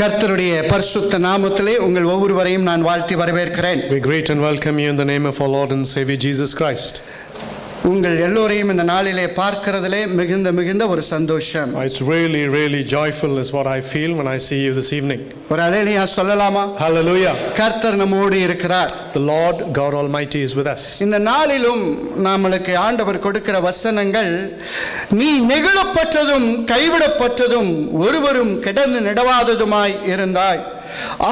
கர்த்தருடைய பரிசுத்த நாமத்திலே உங்கள் ஒவ்வொருவரையும் நான் வாழ்த்தி வரவேற்கிறேன். We greet and welcome you in the name of our Lord and Savior Jesus Christ. உங்கள் எல்லோரையும் இந்த நாளிலே பார்க்கிறதிலே மிகுந்த ஒரு சந்தோஷம். It's really joyful is what I feel when I see you this evening. ஒரு அல்லேலூயா சொல்லலாமா? Hallelujah. கர்த்தர் நம்மோடு இருக்கிறார். The Lord God Almighty is with us. இந்த நாளிலும் நமக்கு ஆண்டவர் கொடுக்கிற வசனங்கள், நீ நெகிழப்பட்டதும் கைவிடப்பட்டதும் ஒருவரும் கிடந்து நடவாததுமாய் இருந்தாய்,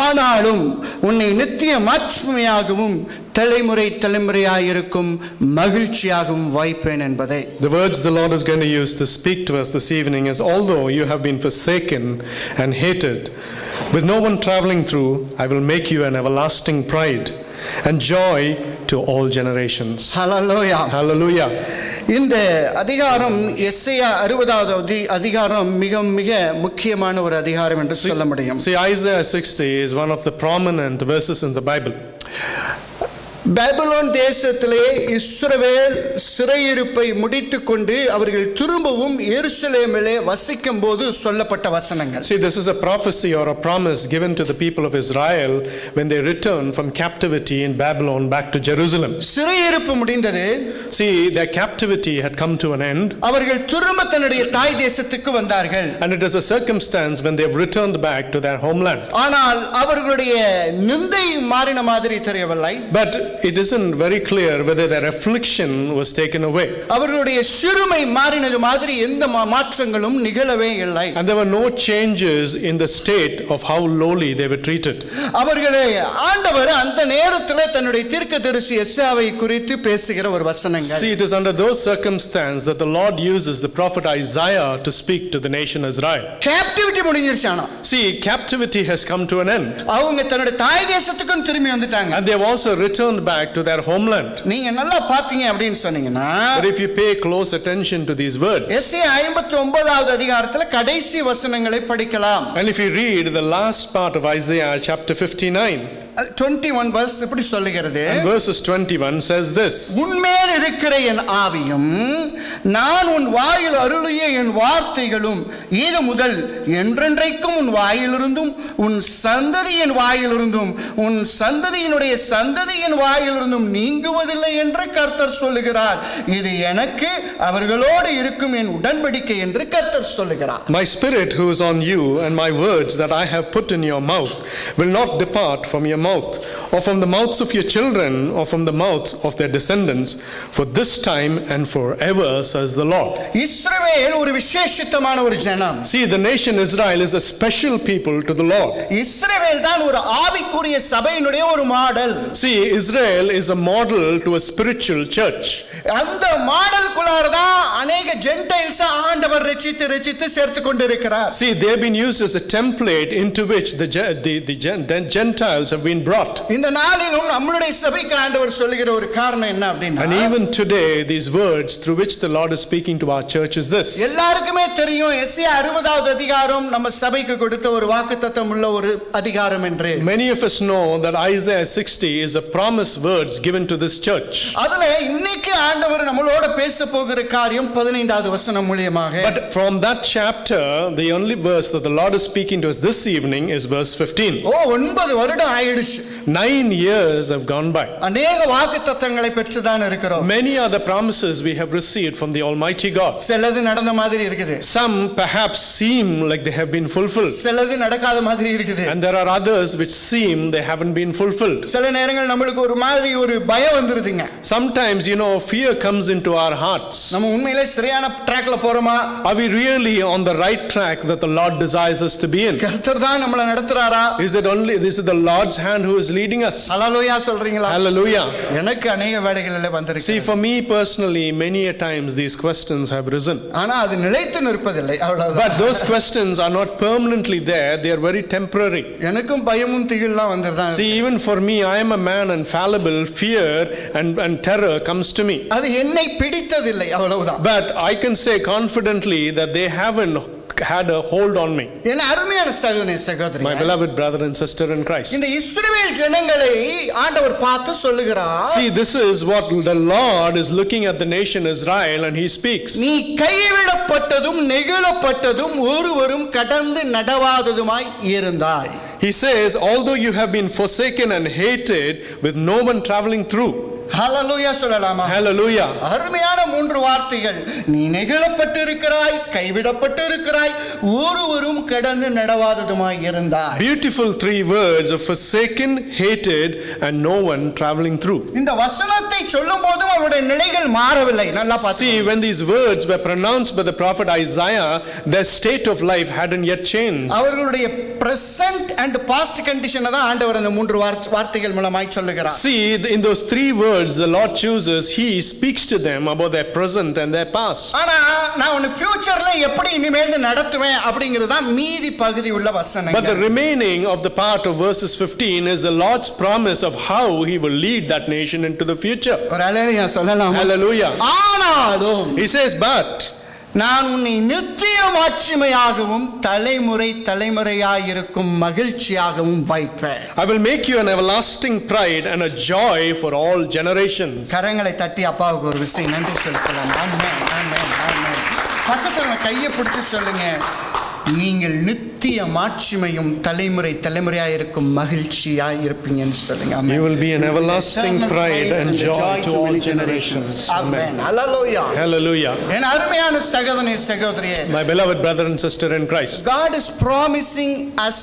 ஆனாலும் உன்னை நித்திய மாட்சிமையாகவும் தலைமுறையாயிருக்கும் மகிழ்ச்சியாகவும் வைப்பேன் என்பதை. The words the Lord is going to use to speak to us this evening is, although you have been forsaken and hated, with no one traveling through, I will make you an everlasting pride and joy to all generations. Hallelujah. Hallelujah. இந்த அதிகாரம் எஸ்ஐயா 60வது அதிகாரம் மிக முக்கியமான ஒரு அதிகாரம் என்று சொல்ல முடியும். See, Isaiah 60 is one of the prominent verses in the Bible. Babylon தேசத்திலே இஸ்ரவேல் சிறையிருப்பை முடித்துக்கொண்டு அவர்கள் திரும்பவும் எருசலேமிலே வசிக்கும் போது சொல்லப்பட்ட வசனங்கள். See, this is a prophecy or a promise given to the people of Israel when they returned from captivity in Babylon back to Jerusalem. சிறையிருப்பு முடிந்தது. See, their captivity had come to an end. அவர்கள் திரும்ப தன்னுடைய தாய் தேசத்துக்கு வந்தார்கள். And it is a circumstance when they have returned back to their homeland. ஆனால் அவர்களுடைய நிந்தை மாறின மாதிரி தெரியவில்லை. But it isn't very clear whether their affliction was taken away. அவர்களுடைய சிறுமை மாறினது மாதிரி எந்த மாற்றங்களும் நிகழவே இல்லை. And there were no changes in the state of how lowly they were treated. அவர்களே ஆண்டவர் அந்த நேரத்திலே தன்னுடைய தீர்க்கதரிசி எசாயாவை குறித்து பேசுகிற ஒரு வசனங்கள். See, it is under those circumstances that the Lord uses the prophet Isaiah to speak to the nation Israel. Captivity முடிஞ்சிருச்சானா? See, captivity has come to an end. அவங்க தன்னுடைய தாய் தேசத்துக்கு திரும்பி வந்துட்டாங்க. And they have also returned back to their homeland. நீங்க நல்லா பாத்தீங்க அப்படினு சொன்னீங்கன்னா, but if you pay close attention to these words, எஸ்ஐயா 59வது அதிகாரத்துல கடைசி வசனங்களை படிக்கலாம். and if you read the last part of Isaiah chapter 59, 21 verse இப்படி சொல்லுகிறது. and verses 21 says this, உன்மேல் இருக்கிற என் ஆவியும் நான் உன் வாயில் அருளிய என் வார்த்தைகளும் இது முதல் என்றென்றைக்கும் உன் வாயிலிருந்தும் உன் சந்ததியின் வாயிலிருந்தும் உன் சந்ததியினுடைய சந்ததியின் வாயிலிருந்தும் நீங்குவதில்லை என்று கர்த்தர் சொல்லுகிறார். இது எனக்கு அவர்களோடு இருக்கும் என் உடன்படிக்கை என்று கர்த்தர் சொல்லுகிறார். My spirit who is on you and my words that I have put in your mouth will not depart from your mouth, or from the mouths of your children, or from the mouths of their descendants, for this time and forever, says the Lord. இஸ்ரவேல் ஒரு விசேஷித்தமான ஒரு ஜனம். See, the nation Israel is a special people to the Lord. இஸ்ரவேல் தான் ஒரு ஆவிக்குரிய சபையினுடைய ஒரு model. See, Israel is a model to a spiritual church. அந்த மாடலுக்குள்ளார தான் अनेक ஜென்டைல்ஸ் ஆண்டவர் ரட்சித்து சேர்த்து கொண்டிருக்கிறார். See, they have been used as a template into which the Gentiles have been brought. இந்த நாளிலும் நம்மளுடைய சபைக்கு ஆண்டவர் சொல்லுகிற ஒரு காரணம் என்ன அப்படினா, and even today these words through which the Lord is speaking to our church is this. எல்லாருக்குமே தெரியும் எஸ்ஐயா 60வது அதிகாரம் நம்ம சபைக்கு கொடுத்த ஒரு வாக்குத்தத்தம் உள்ள ஒரு அதிகாரம் என்று. Many of us know that Isaiah 60 is a promise words given to this church. அதுல இன்னைக்கு ஆண்டவர் நம்மளோட பேச போகிற காரியம் 15வது வசனம் மூலமாக. But from that chapter the only verse that the Lord is speaking to us this evening is verse 15. 9 வருடம் ஆயிடுச்சு. 9 years have gone by. अनेक வாக்குத்தத்தங்களை பெற்று தான் இருக்கிறோம். Many are the promises we have received from the Almighty God. சிலது நடந்த மாதிரி இருக்குது. Some perhaps seem like they have been fulfilled. சிலது நடக்காத மாதிரி இருக்குது. And there are others which seem they haven't been fulfilled. சில நேரங்கள் நமக்கு ஒரு மாதிரி ஒரு பயம் வந்துருதுங்க. Sometimes, you know, fear comes into our hearts. நம்ம உண்மையிலே சரியான ட்ராக்ல போறோமா? Are we really on the right track that the Lord desires us to be in? கர்த்தர் தான் நம்மளை நடத்துறாரா? Is it the Lord's hand who is leading us? ஹalleluya சொல்றீங்களா? Hallelujah. எனக்கு अनेक வேளைகளிலே வந்திருக்கு. See, for me personally, many a times these questions have risen. ஆனா அது நிலைத்து நிற்பதில்லை, அவ்வளவுதான். But those questions are not permanently there, they are very temporary. எனக்கும் பயமும் திகில்லாம் வந்ததுதான். See, even for me, I am a man and fallible, fear and terror comes to me. அது என்னை பிடித்ததில்லை, அவ்வளவுதான். But I can say confidently that they haven't had a hold on me. என் அருமையான சகோதரனே My சகோதரியே, beloved brother and sister in Christ. இந்த இஸ்ரவேல் ஜனங்களை ஆண்டவர் பார்த்து சொல்லுகிறார், See, this is what the Lord is looking at the nation Israel and he speaks. நீ கைவிடப்பட்டதும் நெகிழப்பட்டதும் ஒருவரும் கடந்து நடவாததுமாய் இருந்தாய். He says, although you have been forsaken and hated with no one traveling through. ஹல்லேலூயா சொல்லலாமா? Hallelujah. அருமையான 3 வார்த்தைகள். நீ நெகிழப்பட்டு இருக்கிறாய், கைவிடப்பட்டு இருக்கிறாய், ஒருவரும் கடந்து நடவாததுமாய் இருந்தாய். Beautiful 3 words of forsaken, hated and no one traveling through. இந்த வசனத்தை சொல்லும்போதும் அவருடைய நிலைகள் மாறவில்லை. நல்லா பாருங்க. See, when these words were pronounced by the prophet Isaiah, their state of life hadn't yet changed. அவர்களுடைய present and past condition தான் ஆண்டவர் அந்த 3 வார்த்தைகள் மூலமாய் சொல்லுகிறார். See, in those 3 words the Lord chooses, he speaks to them about their present and their past. ஆனா நான் உன்னை ஃபியூச்சர்ல எப்படி இனிமேல் நடத்துவேன் அப்படிங்கிறது தான் மீதி பகுதி உள்ள வசனங்கள். But the remaining of the part of verses 15 is the Lord's promise of how he will lead that nation into the future. ஒரு ஹல்லேலூயா சொல்லலாம். Hallelujah. ஆனாலும் He says, but நான் உன்னை நித்திய மாட்சிமையாகவும் தலைமுறை தலைமுறையாயிருக்கும் மகிழ்ச்சியாகவும் வைப்பேன். I will make you an everlasting pride and a joy for all generations. கரங்களை தட்டி அப்பாவுக்கு ஒரு விஷயம் நன்றி செலுத்தலாம். ஆமென், ஆமென், ஆமென். பக்கத்துல கையை பிடிச்சு சொல்லுங்க, நீங்கள் நித்திய மாட்சிமையும் தலைமுறை தலைமுறையாயிருக்கும் மகிழ்ச்சியாய் இருப்பீங்கன்னு சொல்லுங்க. ஆமென். You will be an everlasting pride and joy to all generations. Amen. Hallelujah. Hallelujah. என் அருமையான சகோதரனே சகோதரியே, My beloved brother and sister in Christ. God is promising us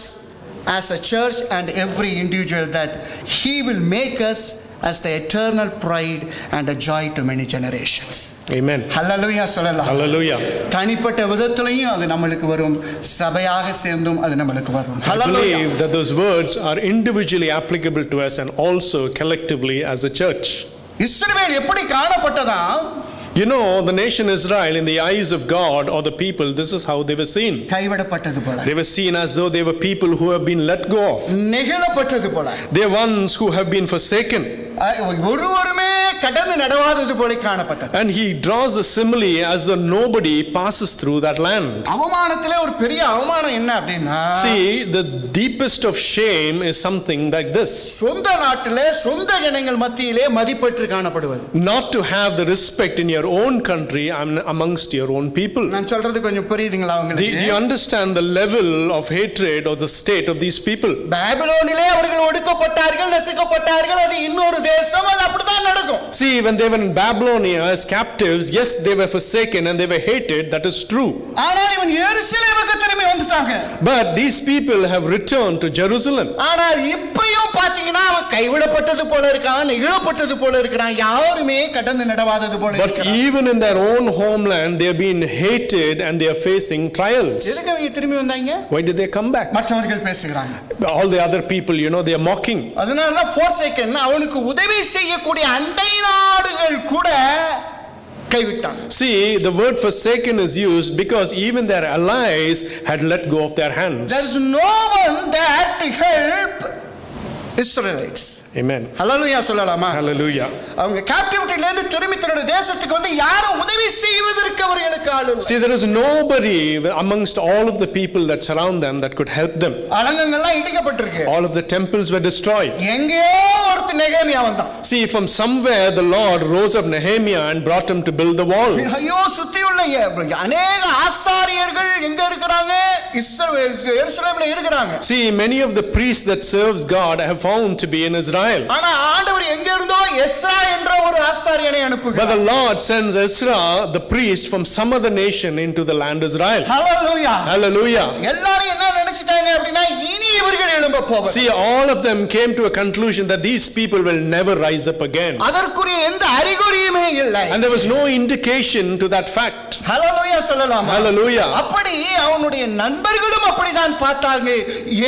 as a church and every individual that he will make us as the eternal pride and a joy to many generations. Amen. ஹல்லேலூயா சொல்லலாம். Hallelujah. தனிப்பட்ட விதத்திலையும் அது நம்மளுக்கு வரும், சபையாக சேர்ந்தும் அது நம்மளுக்கு வரும். I believe that those words are individually applicable to us and also collectively as a church. இஸ்ரவேல் எப்படி காணப்பட்டதா? You know, the nation Israel, in the eyes of God or the people, this is how they were seen. கைவிடப்பட்டது போல, They were seen as though they were people who have been let go of. நெகிழப்பட்டது போல, They are ones who have been forsaken. ஒருவருமே கடந்து நடவாதது போல காணப்பட்டது. And he draws the simile as though nobody passes through that land. அவமானத்திலே ஒரு பெரிய அவமானம் என்ன அப்படின்னா, See, the deepest of shame is something like this. சொந்த நாட்டிலே சொந்த ஜனங்கள் மத்தியிலே மதிப்பற்று காணப்படுவது. Not to have the respect in your own country and amongst your own people. நான் சொல்றது கொஞ்சம் புரியுதுங்களா Do உங்களுக்கு? you understand the level of hatred or the state of these people? பாபிலோனிலே அவர்கள் ஒடுக்கப்பட்டார்கள், நசுக்கப்பட்டார்கள். அது இன்னொரு தேசம், அது அப்படிதான் நடக்கும். See, when they were in Babylonia as captives, yes, they were forsaken and they were hated, that is true. ஆனால் இவன் எருசலேமுக்கு திரும்பி வந்துட்டாங்க. But these people have returned to Jerusalem. ஆனால் இப்பயும் பாத்தீங்கன்னா அவன் கைவிடப்பட்டது போல இருக்கான், நெகிழப்பட்டது போல இருக்கிறான். யாருமே கடந்து நடவாதது போல But இருக்கிறான். even in their own homeland, they have been hated and they are facing trials. எதுக்கு அவங்க திரும்பி வந்தாங்க? Why did they come back? மற்றவர்கள் பேசுகிறாங்க. All the other people, you know, they are mocking. அதனால தான் forsaken, அவனுக்கு உதவி செய்யக்கூடிய அண்டை நாடுகள் கூட கைவிட்டாங்க. See, the word forsaken is used because even their allies had let go of their hands. There is no one that to help Israelites. Amen. ஹல்லேலூயா சொல்லலாமா? Hallelujah. அவங்க கேப்டிவிட்டில இருந்து திரும்பி தன்னுடைய தேசத்துக்கு வந்து யாரும் உதவி செய்வதற்கு அவர்களுக்கு ஆள் இல்லை. See, there is nobody amongst all of the people that surround them that could help them. அலங்கங்கள்லாம் இடிக்கப்பட்டிருக்கு. All of the temples were destroyed. எங்கேயோ ஒருத்தன் நெகேமியா வந்தான். See, from somewhere the Lord rose up Nehemiah and brought him to build the walls. ஐயோ சுத்தியுள்ள அநேக ஆசாரியர்கள் எங்க இருக்கிறாங்க? எருசலேமிலே இருக்கிறாங்க. See, many of the priests that serves God have found to be in Israel. ஆனா ஆண்டவர் எங்க இருந்தோ எஸ்ரா என்ற ஒரு ஆசாரியனை அனுப்புகிறார். But the Lord sends Ezra, the priest, from some other nation into the land Israel. Hallelujah. Hallelujah. எல்லாரும் என்ன நினைச்சிட்டாங்க அப்படினா இனி இவர்கள் எழும்ப போவாங்க. See, all of them came to a conclusion that these people will never rise up again. அதற்குரிய எந்த அறிகுறியுமே இல்லை. And there was no indication to that fact. ஹல்லேலூயா சொல்லலாமா? Hallelujah. அப்படி அவனுடைய நண்பர்களும் அப்படிதான் பார்த்தாங்க,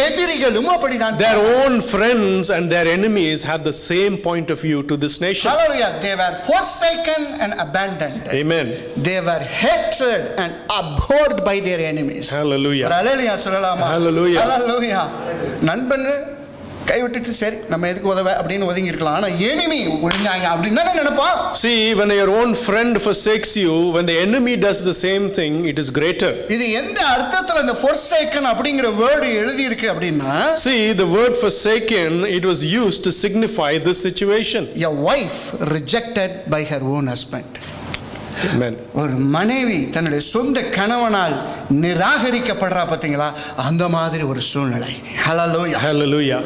எதிரிகளும் அப்படிதான். Their own friends and their enemies had the same point of view to this nation. Hallelujah. They were forsaken and abandoned. Amen. They were hated and abhorred by their enemies. Hallelujah. Hallelujah சொல்லலாமா? Hallelujah. Hallelujah. நண்பன் கைவிட்டுட்டு சரி நம்ம எதுக்கு உதவ அப்படின்னு ஒதுங்கி இருக்கலாம். ஆனா enemy ஒழுங்காங்க அப்படின்னு நினைப்பான். See, when your own friend forsakes you, when the enemy does the same thing, it is greater. இது எந்த அர்த்தத்துல இந்த forsaken அப்படிங்கிற வேர்டு எழுதி இருக்கு அப்படின்னா, See, the word forsaken, it was used to signify this situation. a wife rejected by her own husband. Amen. ஒரு மனைவி தன்னுடைய சொந்த கணவனால் நிராகரிக்கப்படுறா பாத்தீங்களா, அந்த மாதிரி ஒரு சூழ்நிலை. ஹல்லேலூயா. Hallelujah.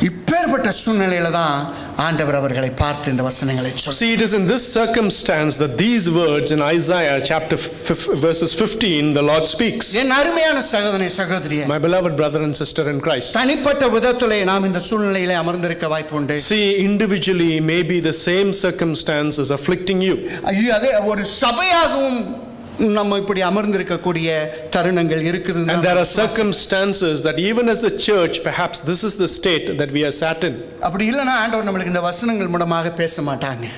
இப்பேற்பட்ட சூழ்நிலையில தான் ஆண்டவர் அவர்களை பார்த்து இந்த வசனங்களை சொல்றார். See, it is in this circumstance that these words in Isaiah chapter verses 15 the Lord speaks. என் அருமையான சகோதரனே சகோதரியே, My beloved brother and sister in Christ. தனிப்பட்ட விதத்திலே நாம் இந்த சூழ்நிலையிலே அமர்ந்திருக்க வாய்ப்பு உண்டு. See, individually maybe the same circumstance is afflicting you. ஐயோ, அதே ஒரு சபையாகவும் நம்ம இப்படி அமர்ந்திருக்கக்கூடிய தருணங்கள் இருக்குது. And there are circumstances that even as a church, perhaps this is the state that we are sat in. அப்படி இல்லைன்னா ஆண்டவர் நம்மளுக்கு இந்த வசனங்கள் மூலமாக பேச மாட்டாங்க.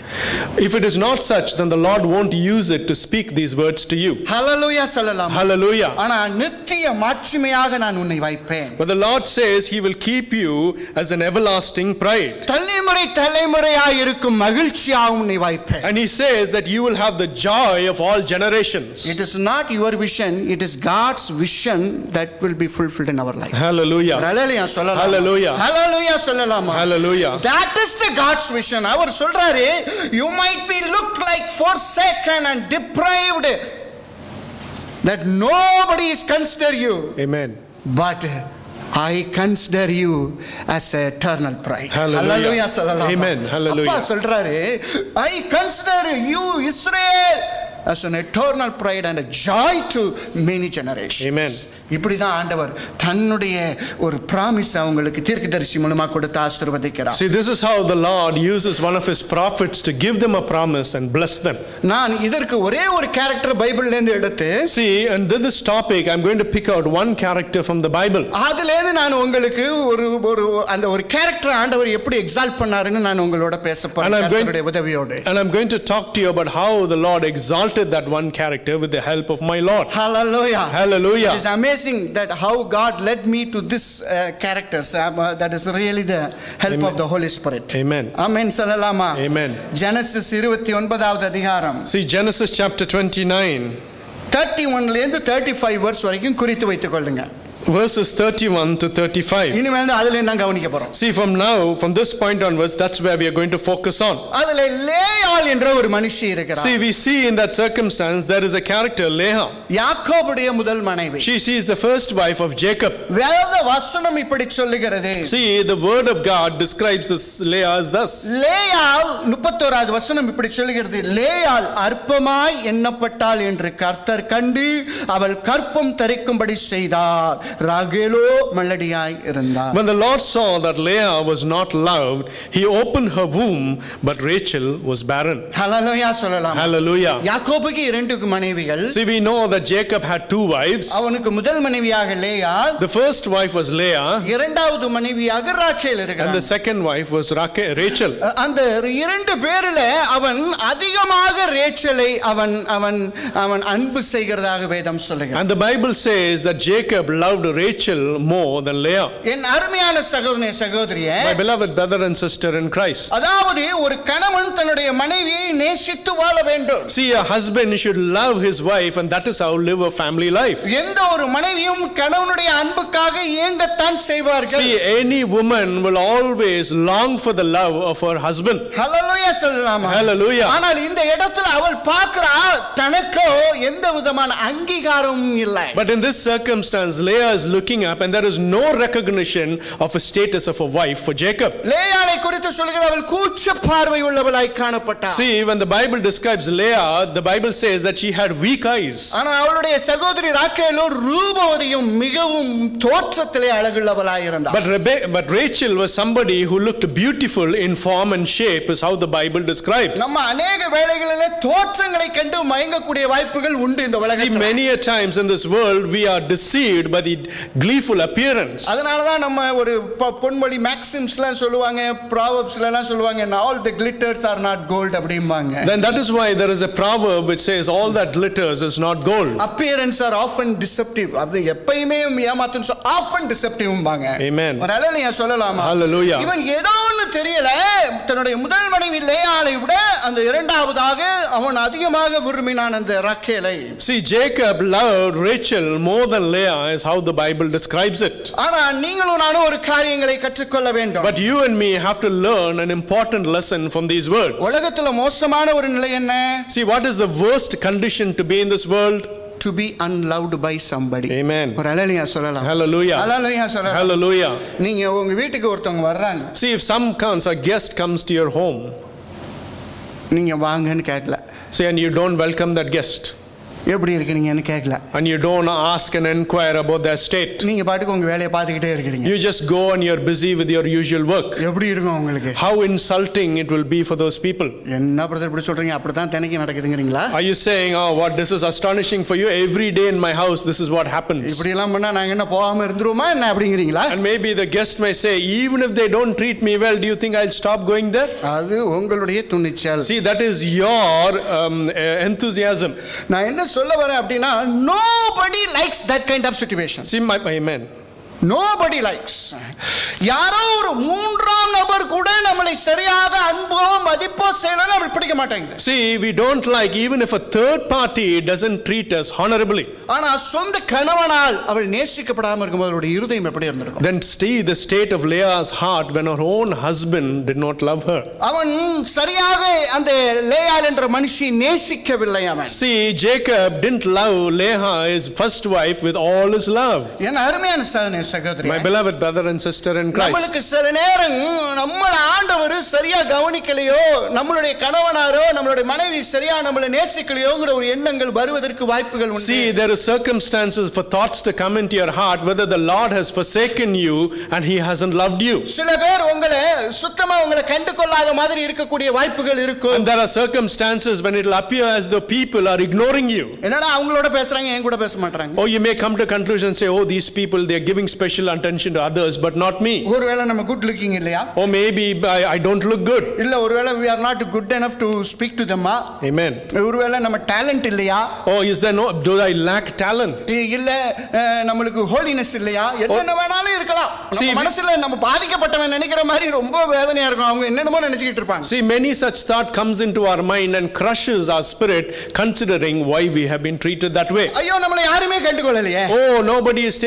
If it is not such, then the Lord won't use it to speak these words to you. ஹல்லேலூயா சொல்லலாம். Hallelujah. ஆனா நித்திய மாட்சிமையாக நான் உன்னை வைப்பேன். But the Lord says He will keep you as an everlasting pride. தலைமுறை தலைமுறையாய் இருக்கும் மகிழ்ச்சியாக உன்னை வைப்பேன். And He says that you will have the joy of all generations. It is not your vision, it is God's vision that will be fulfilled in our life. Hallelujah. ஹல்லேலூயா சொல்லலாம். Hallelujah. ஹல்லேலூயா சொல்லலாமா? Hallelujah. That is the God's vision. அவர் சொல்றாரு, you might be looked like forsaken and deprived, that nobody is consider you. Amen. But I consider you as an eternal pride. Hallelujah. சொல்லலாம். Amen. Hallelujah. அப்பா சொல்றாரு, I consider you Israel as an eternal pride and a joy to many generations. Amen. இப்படிதான் ஆண்டவர் தன்னுடைய ஒரு promise அவங்களுக்கு தீர்க்கதரிசி மூலமா கொடுத்து ஆசீர்வதிக்கிறார். See, this is how the Lord uses one of His prophets to give them a promise and bless them. நான் இதற்கு ஒரே ஒரு கேரக்டர் பைபிள்ல இருந்து எடுத்து, See, and this topic I'm going to pick out one character from the Bible. அதுல இருந்து நான் உங்களுக்கு ஒரு அந்த ஒரு கேரக்டர் ஆண்டவர் எப்படி எக்ஸால்ட் பண்ணாருன்னு நான் உங்களோட பேச போறேன் கர்த்தருடைய உதவியோடு. And I'm going to talk to you about how the Lord exalted that one character with the help of my Lord. Hallelujah. Hallelujah. It is amazing that how God led me to this characters. That is really the help of the Holy Spirit. Amen. Amen. Sallalama. Amen. Genesis 29வது அதிகாரம். See, Genesis chapter 29. 31 ல இருந்து 35 verse வரைக்கும் குறித்து வைத்துக் கொள்ளுங்க. Verses 31 to 35. இனிமேல் அதுல இருந்து தான் கவனிக்க போறோம். See, from this point onwards, that's where we are going to focus on. அதுல லேயாள் என்ற ஒரு மனுஷி இருக்கிறார். See, we see in that circumstance there is a character, Leah. யாக்கோபுடைய முதல் மனைவி. She is the first wife of Jacob. வேத வசனம் இப்படி சொல்லுகிறது. See, the word of God describes this Leah as thus. லேயாள் 31வது வசனம் இப்படி சொல்லுகிறது. லேயாள் அற்பமாய் எண்ணப்பட்டாள் என்று கர்த்தர் கண்டு அவள் கற்பம் தரிக்கும்படி செய்தார். ராகேலோ மல்லடியாய் இருந்தார். When the Lord saw that Leah was not loved, He opened her womb, but Rachel was barren. ஹல்லேலூயா சொல்லலாம். Hallelujah. யாக்கோபுக்கு 2 மனைவிகள். See, we know that Jacob had 2 wives. அவனுக்கு முதல் மனைவியாக லேயாள். The first wife was Leah. இரண்டாவது மனைவியாக ராகேல் இருக்கிறார். And the second wife was Rachel. அந்த 2 பேரில அவன் அதிகமாக ரேச்சலை அவன் அன்பு செய்கிறதாக வேதம் சொல்லுகிறது. And the Bible says that Jacob loved Rachel more than Leah. என் அருமையான சகோதரனே சகோதரியே, My beloved brother and sister in Christ. அதாவது ஒரு கணவன் தன்னுடைய மனைவியை நேசித்து வாழ வேண்டும். See, a husband should love his wife, and that is how live a family life. எந்த ஒரு மனைவியும் கணவனுடைய அன்புக்காக ஏங்கத்தான் செய்வார்கள். See, any woman will always long for the love of her husband. ஹல்லேலூயா சொல்லலாமா? Hallelujah. ஆனால் இந்த இடத்துல அவள் பார்க்கிறா தனக்கோ எந்த விதமான அங்கீகாரமும் இல்லை. But in this circumstance, Leah is looking up, and there is no recognition of a status of a wife for Jacob. லேயாளை குறித்து சொல்கிறது அவள் கூச்ச பார்வை உள்ளவளாய் காணப்பட்டாள். See, when the Bible describes Leah, the Bible says that she had weak eyes. ஆனா அவளுடைய சகோதரி ராகேலோ ரூபவதியும் மிகவும் தோற்றத்திலே அழகுள்ளவளாய் இருந்தாள். But Rachel was somebody who looked beautiful in form and shape, is how the Bible describes. நம்ம अनेक வேளைகளிலே தோற்றங்களை கண்டு மயங்கக்கூடிய வாய்ப்புகள் உண்டு இந்த See, உலகத்தில். many a times in this world we are deceived by the gleeful appearance. அதனால தான் நம்ம ஒரு பொன்மொழி மேக்சிம்ஸ்லாம் சொல்லுவாங்க, ப்ராவர்ப்ஸ்லாம் சொல்லுவாங்க, all the glitters are not gold அப்படிம்பாங்க. Then that is why there is a proverb which says all that glitters is not gold. Appearance are often deceptive. அது எப்பயுமே ஏமாத்தும், often deceptiveம்பாங்க. Amen. ஒரு ஹalleluya சொல்லலாமா? Hallelujah. இவன் ஏதோ ஒன்னு தெரியல, தன்னுடைய முதல் மனைவி லேயாளை விட அந்த இரண்டாவதாக அவன் அதிகமாக விரும்பினான் அந்த ராக்கேலை. See, Jacob loved Rachel more than Leah is how the Bible describes it. ஆனா நீங்களும் நானும் ஒரு காரியங்களை கற்றுக்கொள்ள வேண்டும். But you and me have to learn an important lesson from these words. உலகத்துல மோசமான ஒரு நிலை என்ன? See, what is the worst condition to be in this world? To be unloved by somebody. Amen. ஒரு ஹalleluya சொல்லலாம். Hallelujah. ஹalleluya சொல்லலாம். Hallelujah. நீங்க உங்க வீட்டுக்கு ஒருத்தவங்க வர்றாங்க. See, if a guest comes to your home. நீங்க வாங்கன்னு கேட்கல. See, and you don't welcome that guest. எப்படி இருக்கீங்கன்னு கேட்கல. And you don't ask and inquire about their state. நீங்க பாட்டுக்கு உங்க வேலையை பார்த்துக்கிட்டே இருக்கீங்க. You just go and you're busy with your usual work. எப்படி இருக்கும் உங்களுக்கு? How insulting it will be for those people. என்ன பிரதர் இப்படி சொல்றீங்க? அப்படிதான் தினைக்கு நடக்குதுங்கறீங்களா? Are you saying, oh, what, this is astonishing for you? Every day in my house this is what happens. இப்படி எல்லாம் பண்ணா நாங்க என்ன போகாம இருந்துருவோமா என்ன அப்படிங்கறீங்களா? And maybe the guest may say, even if they don't treat me well, do you think I'll stop going there? அது உங்களுடைய துணிச்சல். See, that is your enthusiasm. நான் என்ன சொல்ல வரேன் அப்படினா, nobody likes that kind of situation. See, amen. Nobody likes. யாரோ ஒரு மூன்றாம் நபர் கூட நம்மளை சரியாக அன்போ மதிப்போ செய்யலனா நமக்கு பிடிக்க மாட்டாங்க. See, we don't like even if a third party doesn't treat us honorably. ஆனா சொந்த கணவனால் அவள் நேசிக்கப்படாம இருக்கும்போது அவளுடைய இருதயம் எப்படி இருந்திருக்கும்? Then see the state of Leah's heart when her own husband did not love her. அவன் சரியாக அந்த லேயாள் என்ற மனுஷியை நேசிக்கவில்லை அவன். See, Jacob didn't love Leah, his first wife, with all his love. என் அருமையான சகோதரனே, my beloved brother and sister in Christ. நமக்கு சில நேரம் நம்மள ஆண்டவர் சரியா கவனிக்கலையோ, நம்மளுடைய கணவனாரோ நம்மளுடைய மனைவி சரியா நம்மளை நேசிக்கலையோங்கற ஒரு எண்ணங்கள் வருவதற்கு வாய்ப்புகள் உண்டு. See, there are circumstances for thoughts to come into your heart whether the Lord has forsaken you and he hasn't loved you. சில பேர் உங்களை சுத்தமா உங்களை கண்டுகொள்ளாத மாதிரி இருக்கக்கூடிய வாய்ப்புகள் இருக்கும். And there are circumstances when it will appear as though people are ignoring you. என்னடா அவங்களோட பேசுறாங்க, என் கூட பேச மாட்டறாங்க. Or you may come to a conclusion and say, oh, these people, they are giving special attention to others but not me. ஒருவேளை நம்ம good looking இல்லையா? Or maybe I don't look good. இல்ல ஒருவேளை we are not good enough to speak to them. Amen. ஒருவேளை நம்ம talent இல்லையா? Oh, is there no, do I lack talent? இல்ல நமக்கு holiness இல்லையா? என்ன வேணாலும் இருக்கலாம். நம்ம மனசுல நம்ம பாதிக்கப்பட்டவன் நினைக்கிற மாதிரி ரொம்ப வேதனையா இருக்கும். அவங்க என்னென்னமோ நினைச்சிட்டு இருப்பாங்க. See, many such thought comes into our mind and crushes our spirit considering why we have been treated that way. ஐயோ நம்மள யாருமே கண்டுகொள்ளலையே. Oh, nobody is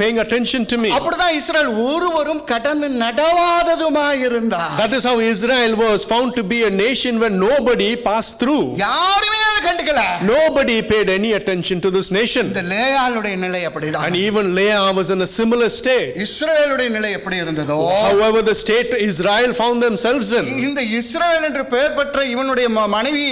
paying attention to me. அப்படிதான் இஸ்ரவேல் ஒருவரும் கடந்து நடவாததுமாய் இருந்தார். That is how Israel was found to be a nation where nobody passed through. யாருமே அதை கண்டுக்கல. Nobody paid any attention to this nation. இந்த லேயாளுடைய நிலை அப்படிதான். And even Leah was in a similar state. இஸ்ரவேலுடைய நிலை எப்படி இருந்ததோ, however the state Israel found themselves in. இந்த இஸ்ரவேல் என்று பெயர் பெற்ற இவனுடைய மனைவி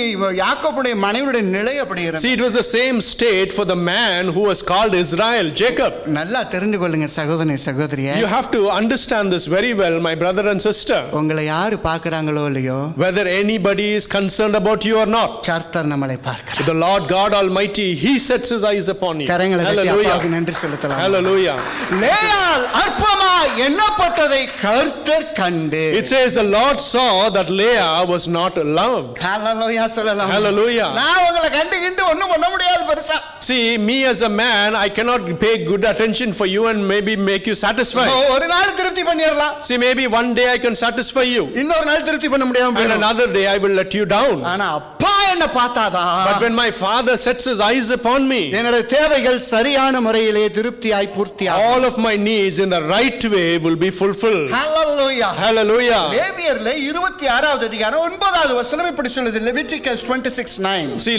யாக்கோபுடைய மனைவியுடைய நிலை அப்படி இருந்தது. See, it was the same state for the man who was called Israel, Jacob. நல்லா தெரிந்து கொள்ளுங்க சகோதரனே சகோதரியே. You have to understand this very well, my brother and sister. உங்களை யாரு பார்க்கறாங்களோ இல்லையோ, whether anybody is concerned about you or not, கர்த்தர் நம்மளை பார்க்கிறார். the Lord God Almighty, he sets his eyes upon you. கரங்களை தட்டி அப்பாவுக்கு நன்றி செலுத்தலாம். Hallelujah. லேயாள் அற்பமாய் எண்ணப்பட்டதை கர்த்தர் கண்டு. It says the Lord saw that Leah was not loved. Hallelujah சொல்லலாம். Hallelujah. நான் உங்களை கண்டுகிட்டு ஒண்ணும் பண்ண முடியாது பெருசா. See, me as a man, I cannot pay good attention for you and maybe make you satisfied. ஒரு நாள் திருப்தி பண்ணிரலாம். See, maybe one day I can satisfy you. இன்னொரு நாள் திருப்தி பண்ண முடியாம போயிடும். And another day I will let you down. ஆனா அப்பா என்ன பார்த்தாதா? But when my father sets his eyes upon me, என்னுடைய தேவைகள் சரியான முறையிலே திருப்தியாய் பூர்த்தியாகும். all of my needs in the right way will be fulfilled. Hallelujah. Hallelujah. லேவியர்ல 26வது அதிகாரம் 9வது வசனம் இப்படி சொல்லுது. Leviticus 26:9. See,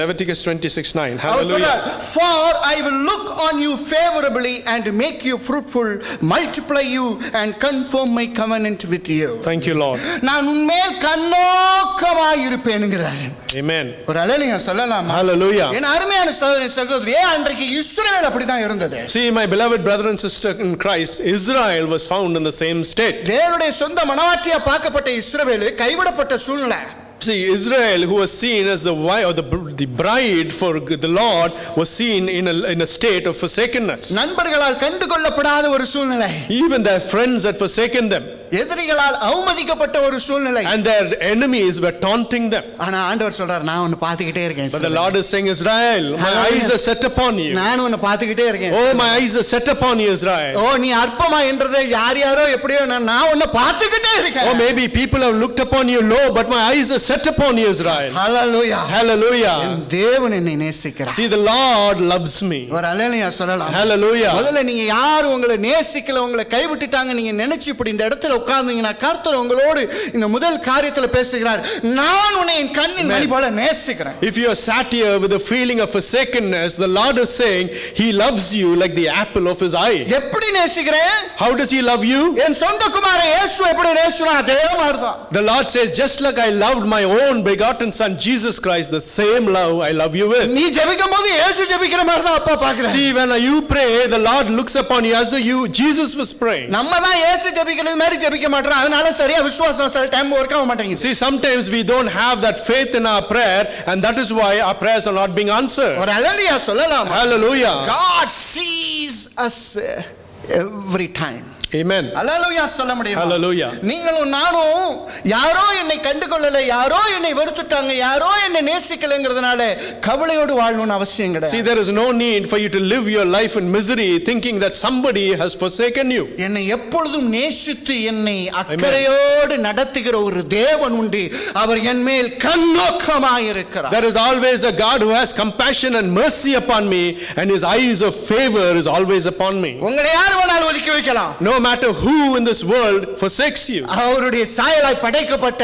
Leviticus 26:9. Hallelujah. For I will look on you favorably and make you fruitful, multiply you and confirm my covenant with you. Thank you, Lord. நான் உன்மேல் கண்ணோக்கமாய் இருப்பேன்ங்கறார். Amen. ஒரு ஹalleluya சொல்லலாமா? Hallelujah. என் அருமையான சகோதரனே சகோதரியே, அன்றைக்கு இஸ்ரவேல் அப்படி தான் இருந்தது. See, my beloved brother and sister in Christ, Israel was found in the same state. தேவனுடைய சொந்த மனவாட்டியா பார்க்கப்பட்ட இஸ்ரவேல் கைவிடப்பட்ட சூழ்நிலை. See, Israel, who was seen as the wife or the bride for the Lord, was seen in a state of forsakenness. நண்பர்களால் கண்டுகொள்ளப்படாத ஒரு சூழ்நிலை. Even their friends had forsaken them. எதிரிகளால் அவமதிக்கப்பட்ட ஒரு சூழ்நிலை. And their enemies were taunting them. ஆனா ஆண்டவர் சொல்றார், நான் உன்னை பார்த்துக்கிட்டே இருக்கேன். But the Lord is saying, Israel, my eyes are set upon you. நான் உன்னை பார்த்துக்கிட்டே இருக்கேன். Oh, my eyes are set upon you, Israel. ஓ, நீ அற்பமா என்றதை யாரோ எப்படியோ நான் உன்னை பார்த்துக்கிட்டே இருக்கேன். Oh, maybe people have looked upon you low, but my eyes are set upon you, Israel. Hallelujah. Hallelujah. தேவன் என்னை நேசிக்கிறார். See, the Lord loves me. ஒரு ஹalleluya சொல்லலாம். Hallelujah. முதல்ல நீங்க யாரும் உங்களை நேசிக்கல, உங்களை கைவிட்டுட்டாங்க நீங்க நினைச்சு இப்படி இந்த இடத்துல உட்கார்ந்தீங்கன்னா கர்த்தர் உங்களோடு இந்த முதல் காரியத்துல பேசுகிறார். நான் உன்னை என் கண்ணின் மணி போல நேசிக்கிறேன். If you are sat here with a feeling of forsakenness, the Lord is saying he loves you like the apple of his eye. எப்படி நேசிக்கிறேன்? How does he love you? என் சொந்த குமாரன் இயேசு எப்படி நேசிச்சனோ அதே மாதிரி தான். The Lord says, just like I loved my own begotten son Jesus Christ, the same love I love you with. நீ ஜெபிக்கும்போது இயேசு ஜெபிக்கிற மாதிரி தான் அப்பா பார்க்கறார். See, when you pray, the Lord looks upon you as though Jesus was praying. நம்ம தான் இயேசு ஜெபிக்கிறது மாதிரி ஜெபிக்க மாட்டோம். அதனால சரியா விசுவாசம் சில டைம் வர்க் ஆக மாட்டேங்குது. See, sometimes we don't have that faith in our prayer, and that is why our prayers are not being answered. ஒரு ஹalleluya சொல்லலாம். Hallelujah. God sees us every time. Amen. ஹalleluya சொல்ல முடியும். Hallelujah. நீங்களும் நானும் யாரோ என்னை கண்டுகொள்ளல, யாரோ என்னை வெறுத்துட்டாங்க, யாரோ என்னை நேசிக்கலங்கிறதுனால கவலையோடு வாழணும்னு அவசியம் கிடையாது. See, there is no need for you to live your life in misery thinking that somebody has forsaken you. என்னை எப்பொழுதும் நேசித்து என்னை அக்கறையோடு நடத்துகிற ஒரு தேவன் உண்டு. அவர் என் மேல் கண்ணோக்கமாய் இருக்கிறார். There is always a God who has compassion and mercy upon me, and his eyes of favor is always upon me. உங்களை யார் வேணாலும் ஒதுக்கி வைக்கலாம். No matter who in this world forsakes you. அவருடைய சாயலாய் படைக்கப்பட்ட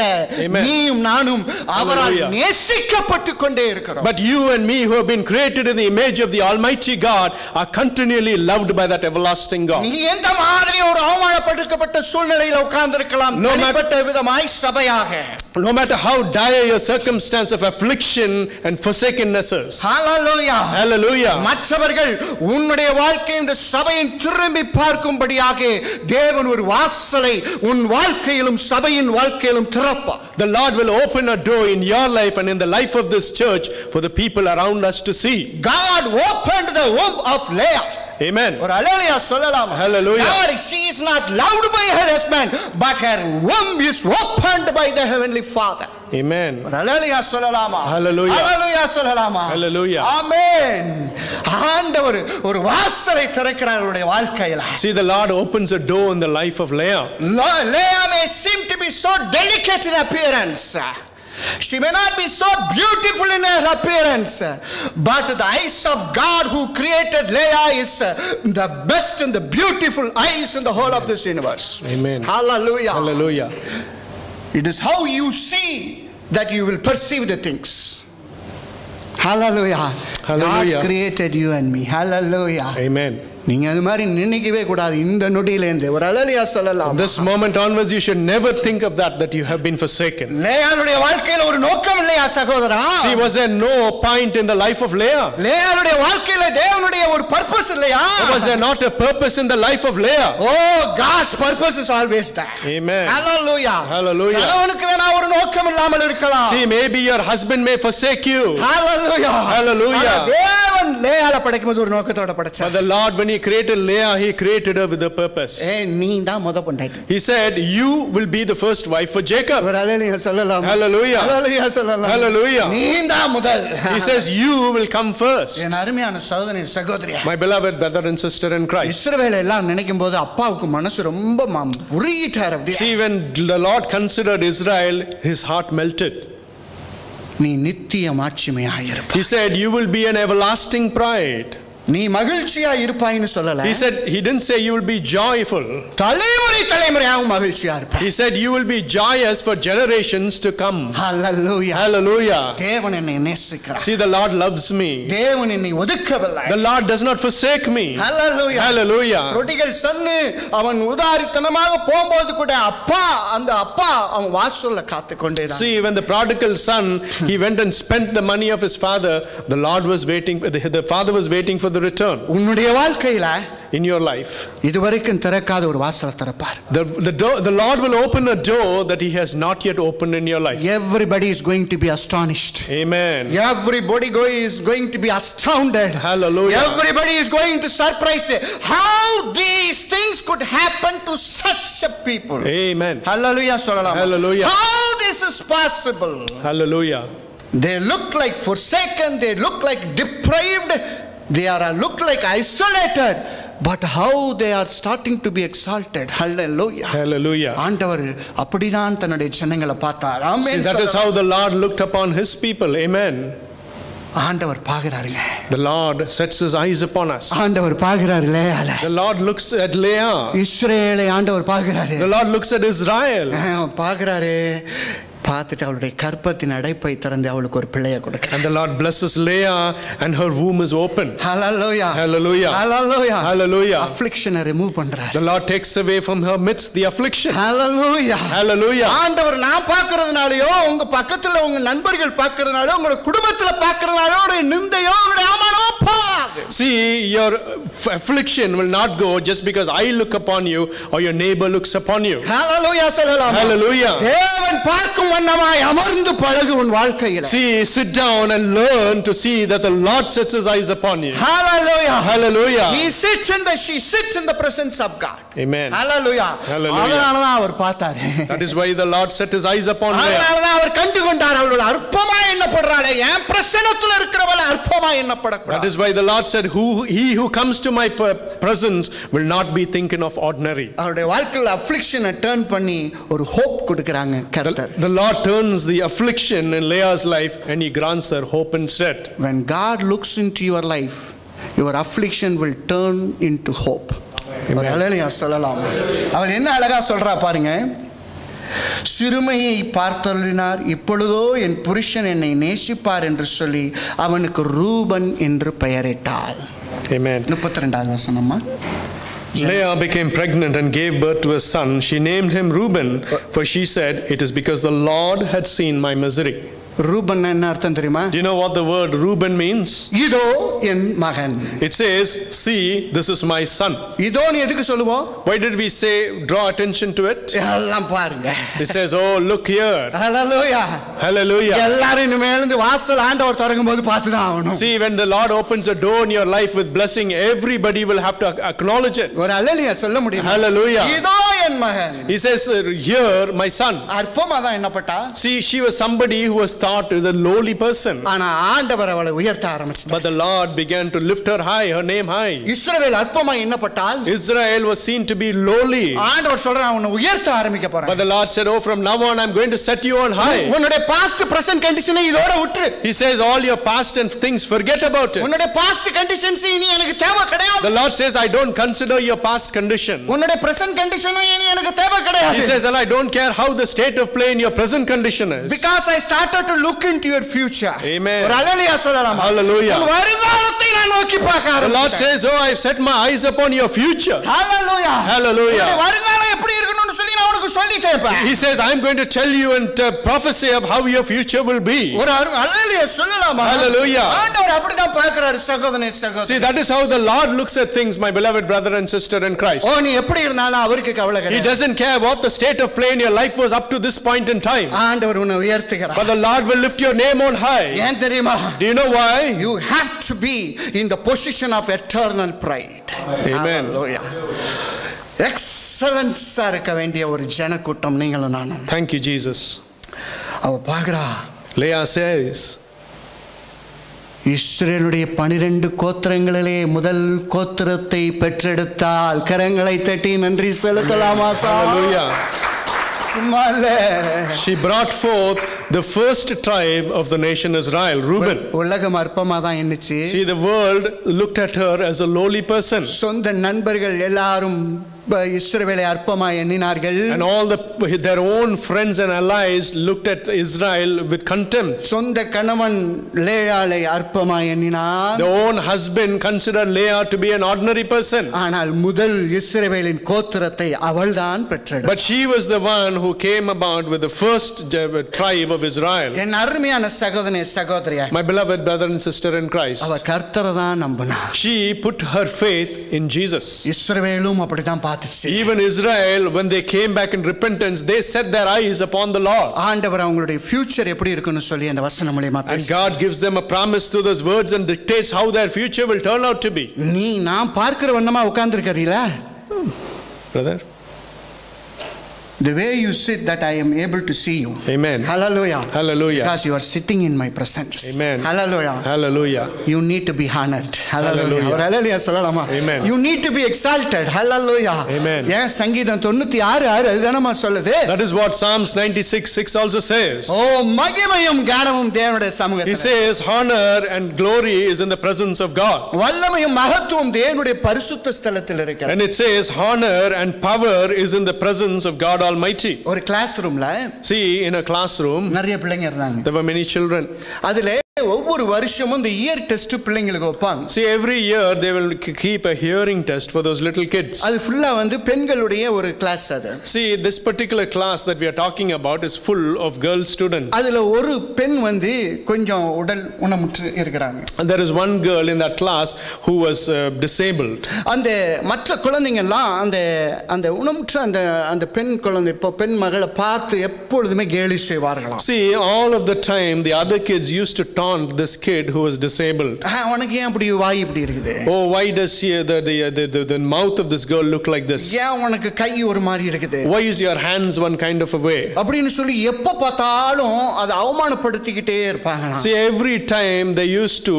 நீயும் நானும் அவரால் நேசிக்கப்பட்டு கொண்டே இருக்கிறோம். But you and me who have been created in the image of the Almighty God are continually loved by that everlasting God. நீ எந்த மாதிரி ஒரு அவமானப்படுத்தப்பட்ட சூழ்நிலையில் உட்கார்ந்திருக்கலாம், தனிப்பட்ட விதமாய் சபையாக. No matter how dire your circumstance of affliction and forsakenness is. Hallelujah. Hallelujah. மற்றவர்கள் உன்னுடைய வாழ்க்கை இந்த சபையின் திரும்பி பார்க்கும்படியாக தேவன் ஒரு வாசலை உன் வாழ்க்கையிலும் சபையின் வாழ்க்கையிலும் திறப்பார். The Lord will open a door in your life and in the life of this church for the people around us to see. God opened the womb of Leah. Amen. ஒரு ஹalleluya சொல்லலாம். Hallelujah. God, she is not loved by her husband, but her womb is opened by the heavenly Father. Amen. ஒரு ஹalleluya சொல்லலாமா? Hallelujah. ஹalleluya சொல்லலாமா? Hallelujah. ஆமென். ஆண்டவர் ஒரு வாசலை திறக்கிறார் அவருடைய வாழ்க்கையில. See, the Lord opens a door in the life of Leah. Leah may seem to be so delicate in appearance. She may not be so beautiful in her appearance, but the eyes of God who created Leah is the best and the beautiful eyes in the whole of this universe. Amen. Hallelujah. Hallelujah. It is how you see that you will perceive the things. Hallelujah. Hallelujah. God created you and me. Hallelujah. Amen. நீங்க அது மாதிரி நினைக்கவே கூடாது. இந்த நொடியிலேந்து ஒரு ஹalleluya சொல்லலாம். This moment onwards you should never think of that you have been forsaken. லேயாளுடைய வாழ்க்கையில ஒரு நோக்கம் இல்லையா சகோதரா? See, was there no point in the life of Leah? லேயாளுடைய வாழ்க்கையில தேவனுடைய ஒரு purpose இல்லையா? Was there not a purpose in the life of Leah? Oh, God's purpose is always there. Amen. Hallelujah. Hallelujah. கணவனுக்கு வேணா ஒரு நோக்கம் இல்லாமல் இருக்கலாம். See, maybe your husband may forsake you. Hallelujah. Hallelujah. தேவன் லேயாளை படைக்கும்போது ஒரு நோக்கத்தோட படைச்சார். But the Lord, when he created Leah, he created her with a purpose. நீ தான் முத பொண்டாட்டி. He said, you will be the first wife for Jacob. ஒரு ஹalleluya சொல்லலாம். Hallelujah. ஹalleluya சொல்லலாம். Hallelujah. நீ தான் முதல். He says, you will come first. என் அருமையான சகோதரி சகோதரியே. My beloved brother and sister in Christ. இஸ்ரவேலை எல்லாம் நினைக்கும்போது அப்பாவுக்கு மனசு ரொம்ப உருகிட்டார் அப்படியே. See, when the Lord considered Israel, his heart melted. நீ நித்திய மாட்சிமையாய் இருப்பாய். He said, you will be an everlasting pride. நீ மகிழ்ச்சியா இருப்பாய்னு சொல்லல. He said, he didn't say you will be joyful. தலைமுறை தலைமுறையாக மகிழ்ச்சியா இருப்பாய். He said you will be joyous for generations to come. Hallelujah. Hallelujah. தேவன் என்னை நேசிக்கிறார். See, the Lord loves me. தேவன் என்னை ஒதுக்கவில்லை. The Lord does not forsake me. Hallelujah. Hallelujah. prodigal son அவன் உதாரித்தனமாக போகும்போது கூட அந்த அப்பா அவன் வாசல்ல காத்துக்கொண்டே தான். See, when the prodigal son he went and spent the money of his father, the Lord was waiting, the father was waiting for for the return. உன்னுடைய வாழ்க்கையில In your life, இதுவரைக்கும் திறக்காத ஒரு வாசலை திறப்பார். the Lord will open a door that He has not yet opened in your life. Everybody is going to be astonished. Amen. Everybody is going to be astounded. Hallelujah. Everybody is going to surprise them. How these things could happen to such a people. Amen. Hallelujah. Hallelujah. How this is possible. Hallelujah. They look like forsaken. They look like deprived. They look like isolated. But how they are starting to be exalted. Hallelujah. Hallelujah. ஆண்டவர் அப்படிதான் தன்னுடைய ஜனங்களை பார்த்தார். ஆமென். That is how the Lord looked upon His people. Amen. ஆண்டவர் பார்க்கிறாருங்க. The Lord sets His eyes upon us. ஆண்டவர் பார்க்கிறாரு லேயால. The Lord looks at Leah. இஸ்ரவேலை ஆண்டவர் பார்க்கிறாரு. The Lord looks at Israel. பார்க்கிறாரு. பார்த்துட்டு அவளுடைய கற்பத்தின் அடைப்பை திறந்து அவளுக்கு ஒரு பிள்ளையை கொடுக்கிறார். And the Lord blesses Leah and her womb is open. Hallelujah. Hallelujah. Hallelujah. Hallelujah. affliction remove பண்றார். The Lord takes away from her midst the affliction. Hallelujah. Hallelujah. ஆண்டவர் நான் பார்க்கிறதுனாலயோ உங்க பக்கத்துல உங்க நண்பர்கள் பார்க்கிறதுனாலோ உங்க குடும்பத்துல பார்க்கிறதுனாலோ உங்களுடைய நிந்தையோ உங்களுடைய அவமானமோ போகாது. See, your affliction will not go just because I look upon you or your neighbor looks upon you. Hallelujah. சொல்லலாம். Hallelujah. தேவன் பார்க்கும் வண்ணமாய் அமர்ந்து பழகு உன் வாழ்க்கையில. See, sit down and learn to see that the Lord sets His eyes upon you. Hallelujah. Hallelujah. She sits in the presence of God. Amen. Hallelujah. Hallelujah. அதனாலதான் அவர் பார்த்தார். That is why the Lord set His eyes upon her. அதனாலதான் அவர் கண்டு கொண்டார். அவளோட அற்பமாய் எண்ணப்படுறாளே, என் பிரசன்னத்துல இருக்கிறவள அற்பமாய் எண்ணப்படக்கூடாது. That is why the Lord said, he who comes to my presence will not be thinking of ordinary. அவருடைய வாழ்க்கையில affliction டர்ன் பண்ணி ஒரு hope கொடுக்கறாங்க கர்த்தர். The Lord turns the affliction in Leah's life and He grants her hope instead. When God looks into your life, your affliction will turn into hope. ஹalleluya சொல்லலாம். அவள் என்ன அழகா சொல்றா பாருங்க. சிறுமையை பார்த்தருளினார், இப்பொழுதோ என் புருஷன் என்னை நேசிப்பார் என்று சொல்லி அவனுக்கு ரூபன் என்று பெயரிட்டாள். Amen. 32வது வசனமா. Leah became pregnant and gave birth to a son. She named him Reuben, for she said, it is because the Lord had seen my misery. Ruban என்ன அர்த்தம் தெரியுமா? Do you know what the word Reuben means? இதோ என் மகன். It says, see, this is my son. இதோன்னு எதுக்கு சொல்லுவோம்? Why did we say, draw attention to it? எல்லாம் பாருங்க. It says, oh, look here. Hallelujah. Hallelujah. எல்லாரும் இனிமேல் வாசல் ஆண்டவர் திறக்கும்போது பார்த்து தான் ஆகணும். See, when the Lord opens a door in your life with blessing, everybody will have to acknowledge it. ஒரு ஹalleluya சொல்ல முடியும். Hallelujah. இதோ என் மகன். He says, here, my son. அற்பமா தான் எண்ணப்பட்டா. See, she was somebody who was thought as a lowly person. ஆனா ஆண்டவர் அவளை உயர்த்த ஆரம்பிச்சார். But the Lord began to lift her high, her name high. Israel அற்பமா எண்ணப்பட்டால் Israel was seen to be lowly. ஆண்டவர் சொல்றார் அவனை உயர்த்த ஆரம்பிக்க போறேன். But the Lord said, oh, from now on I'm going to set you on high. உன்னுடைய past present condition இதோட விட்டு. He says, all your past and things, forget about it. உன்னுடைய past conditions இனி எனக்கு தேவை கிடையாது. The Lord says, I don't consider your past condition. உன்னுடைய present condition இனி எனக்கு தேவை கிடையாது. He says, and I don't care how the state of play in your present condition is. Because I started to look into your future. Amen. ஒரு ஹalleluya சொல்லலாம். Hallelujah. உன் வருங்காலத்தை நான் நோக்கி பார்க்க The Lord says, oh, I've set my eyes upon your future. Hallelujah. Hallelujah. உன் வருங்காலம் எப்படி இருக்கணும்னு சொல்லி நான் உனக்கு சொல்லிட்டேன். He says, I'm going to tell you and prophesy of how your future will be. ஒரு ஹalleluya சொல்லலாமா? Hallelujah. ஆண்டவர் அப்படிதான் பார்க்கறாரு சகோதரனே சகோதரி. See, that is how the Lord looks at things, my beloved brother and sister in Christ. ஓ நீ எப்படி இருந்தாலும் அவருக்கு கவலை கிடையாது. He doesn't care what the state of play in your life was up to this point in time. ஆண்டவர் உன்னை உயர்த்துகிறார். But the Lord will lift your name on high. ஏன் தெரியுமா? Do you know why? You have to be in the position of eternal pride. Amen. Hallelujah. எக்ஸலன்ஸா இருக்க வேண்டிய ஒரு ஜனக்கூட்டம் நீங்களும் நானும். Thank you, Jesus. அவ பார்க்கிறா. Leah says, இஸ்ரவேலுடைய 12 கோத்திரங்களிலே முதல் கோத்திரத்தை பெற்றெடுத்தால் கரங்களை தட்டி நன்றி செலுத்தலாமா? Hallelujah. She brought forth the first tribe of the nation Israel, Reuben. உலகம் அற்பமா தான் எண்ணிச்சு. See, the world looked at her as a lowly person. சொந்த நண்பர்கள் எல்லாரும் இஸ்ரவேலை அற்பமாய் எண்ணினார்கள். And all their own friends and allies looked at Israel with contempt. சொந்த கணவன் லேயாளை அற்பமாய் எண்ணினார். The own husband considered Leah to be an ordinary person. ஆனால் முதல் இஸ்ரவேலின் கோத்திரத்தை அவள்தான் பெற்றெடுத்தாள். But she was the one who came about with the first tribe of Israel. என் அருமையான சகோதரனே சகோதரியே, My beloved brother and sister in Christ, அவ கர்த்தரை தான் நம்பினாள். she put her faith in Jesus. இஸ்ரவேலும் அப்படிதான் பார்த்துச்சு. Even Israel, when they came back in repentance, they set their eyes upon the Lord. ஆண்டவர் அவங்களுடைய ஃபியூச்சர் எப்படி இருக்குன்னு சொல்லி அந்த வசனம் மூலமா And God gives them a promise through those words and dictates how their future will turn out to be. நீ நான் பார்க்கிற வண்ணமா உட்கார்ந்திருக்கீங்களா? Brother, the way you sit, that I am able to see you. Amen. Hallelujah. Hallelujah. Because you are sitting in my presence. Amen. Hallelujah. Hallelujah. You need to be honored. Hallelujah. Hallelujah. Or hallelujah சொல்லலாமா? Amen. You need to be exalted. Hallelujah. Amen. ஏன் சங்கீதம் 96:6 அதுதானமா சொல்லுது? That is what Psalms 96:6 also says. ஓ மகிமையும் கனமும் தேவனுடைய He சமூகத்தில். says honor and glory is in the presence of God. வல்லமையும் மகத்துவம் தேவனுடைய பரிசுத்த ஸ்தலத்தில் இருக்கிறது. And it says honor and power is in the presence of God Almighty. ஒரு கிளாஸ் ரூம்ல See, in a classroom, நிறைய பிள்ளைங்க இருந்தாங்க. there were many children. அதுல ஒவ்வொரு வருஷமும் இந்த இயர் டெஸ்ட் பிள்ளைங்களுக்கு வைப்பாங்க. See, every year they will keep a hearing test for those little kids. அது ஃபுல்லா வந்து பெண்களுடைய ஒரு கிளாஸ் அது. See, this particular class that we are talking about is full of girl students. அதுல ஒரு பெண் வந்து கொஞ்சம் உடல் ஊனமுற்று இருக்கிறாங்க. And there is one girl in that class who was disabled. அந்த மற்ற குழந்தைங்க எல்லாம் அந்த அந்த ஊனமுற்ற அந்த அந்த பெண் குழந்தை இப்போ பெண் மகளை பார்த்து எப்பொழுதுமே கேலி செய்வார்களாம். See, all of the time the other kids used to taunt this kid who was disabled. உனக்கு ஏன் அப்படி வாய் இப்படி இருக்குது? Oh, why does the mouth of this girl look like this? ஏன் உனக்கு கை ஒரு மாதிரி இருக்குது? Why is your hands one kind of a way? அப்படின்னு சொல்லி எப்ப பார்த்தாலும் அதை அவமானப்படுத்திக்கிட்டே இருப்பாங்க. See, every time they used to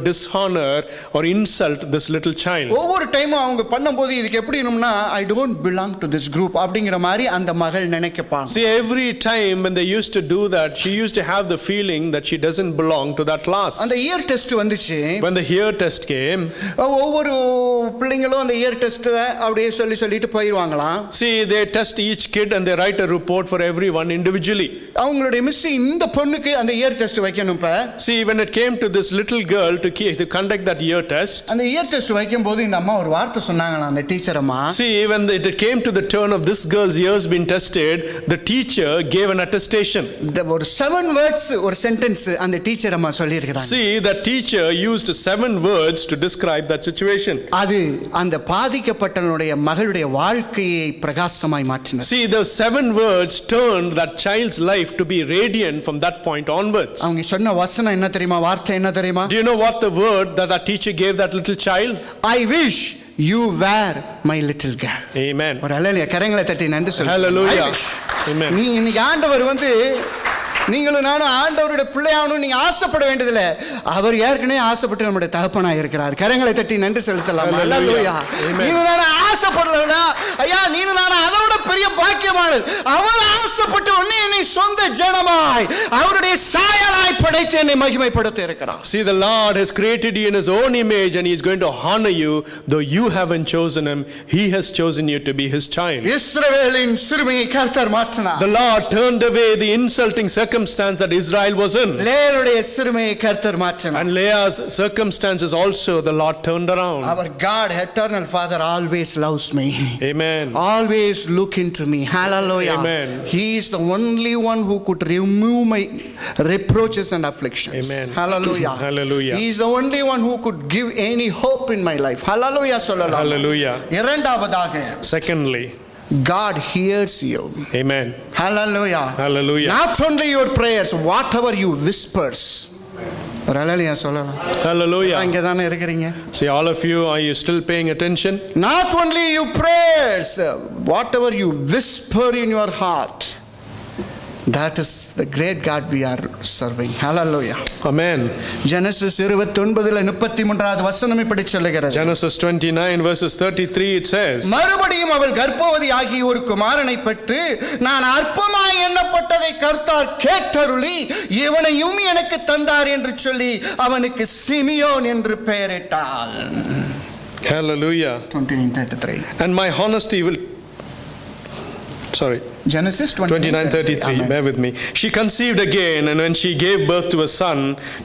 dishonor or insult this little child. ஒவ்வொரு டைமும் அவங்க பண்ணும்போது இதுக்கு எப்படி இருக்கும்னா I don't belong to this group அப்படிங்கிற மாதிரி அந்த மகள் நினைக்கப்பாங்க. See, every time when they used to do that, she used to have the feeling that she doesn't belong to that class. அந்த இயர் டெஸ்ட் வந்துச்சு. When the year test came, ஒவ்வொரு பிள்ளைங்களும் அந்த year test அப்படியே சொல்லிட்டு போயிடுவாங்களாம். See, they test each kid and they write a report for everyone individually. அவங்களுடைய miss இந்த பொண்ணுக்கு அந்த இயர் டெஸ்ட் வைக்கணும். இப்ப See, when it came to this little girl to conduct that year test, அந்த year test வைக்கும்போது இந்த அம்மா ஒரு வார்த்தை சொன்னாங்களாம் அந்த டீச்சர் அம்மா. See, when it came to the turn of this girl's ears being tested, the teacher gave an attestation. ஒரு 7 words ஒரு சென்டென்ஸ் அந்த டீச்சர் அம்மா சொல்லி இருக்காங்க. See, the teacher used 7 words to describe that situation. அது அந்த பாதிக்கப்பட்டவனுடைய மகளுடைய வாழ்க்கையை பிரகாசமாய் மாற்றினது. See, the 7 words turned that child's life to be radiant from that point onwards. அவங்க சொன்ன வசனம் என்ன தெரியுமா? வார்த்தை என்ன தெரியுமா? Do you know what the word that teacher gave that little child? I wish you were my little girl. Amen. ஒரு ஹalleluya கரங்களை தட்டி நன்றி சொல்லுங்க. Hallelujah. Amen. நீ இன்னைக்கு ஆண்டவர் வந்து நீங்களும் நானும் ஆண்டவருடைய பிள்ளையாகணும் நீங்க ஆசைப்பட வேண்டியதில்லை. அவர் ஏற்கனவே ஆசைப்பட்டு நம்முடைய தகப்பனாக இருக்கிறார். கரங்களை தட்டி நன்றி செலுத்தலாம். ஹalleluya. நீங்களும் நானும் ஆசைப்படலனா ஐயா நீங்களும் நானும் அதோட பெரிய பாக்கியமானது. அவர் ஆசைப்பட்டு உன்னை நீ சொந்த ஜனமாய் அவருடைய சாயலாய் படைத்து என்னை மகிமைப்படுத்த இருக்கிறார். See, the Lord has created you in his own image and he is going to honor you though you haven't chosen him. He has chosen you to be his child. இஸ்ரவேலின் சிறுமையை கர்த்தர் மாற்றினார். The Lord turned away the insulting circumstance that Israel was in. லேயாளுடைய சிறுமையை கர்த்தர் மாற்றினார். And Leah's circumstances also the Lord turned around. Our God, eternal Father, always loves me. Amen. Always look into me. Hallelujah. Amen. He is the only one who could remove my reproaches and afflictions. Amen. Hallelujah. Hallelujah. He is the only one who could give any hope in my life. Hallelujah. சொல்லலாம். Hallelujah. இரண்டாவதாக Secondly, God hears you. amen. Hallelujah. Hallelujah. Not only your prayers, whatever you whispers. Hallelujah சொல்லலாம். Hallelujah. அங்க தானே இருக்கீங்க. See, all of you, are you still paying attention? Not only your prayers, whatever you whisper in your heart. That is the great God we are serving. Hallelujah. Amen. Genesis 29:33 வசனம் இப்படி சொல்லுகிறது. Genesis 29 verses 33 it says, மறுபடியும் அவள் கர்ப்பவதி ஆகி ஒரு குமாரனை பெற்று நான் அற்பமாய் எண்ணப்பட்டதை கர்த்தர் கேட்டருளி இவனையும் எனக்கு தந்தார் என்று சொல்லி அவனுக்கு சிமியோன் என்று பெயரிட்டாள். Hallelujah. 29:33. And my honesty will. Sorry. Genesis 29:33. Amen. Bear with me. She conceived again, and when she gave birth to a son,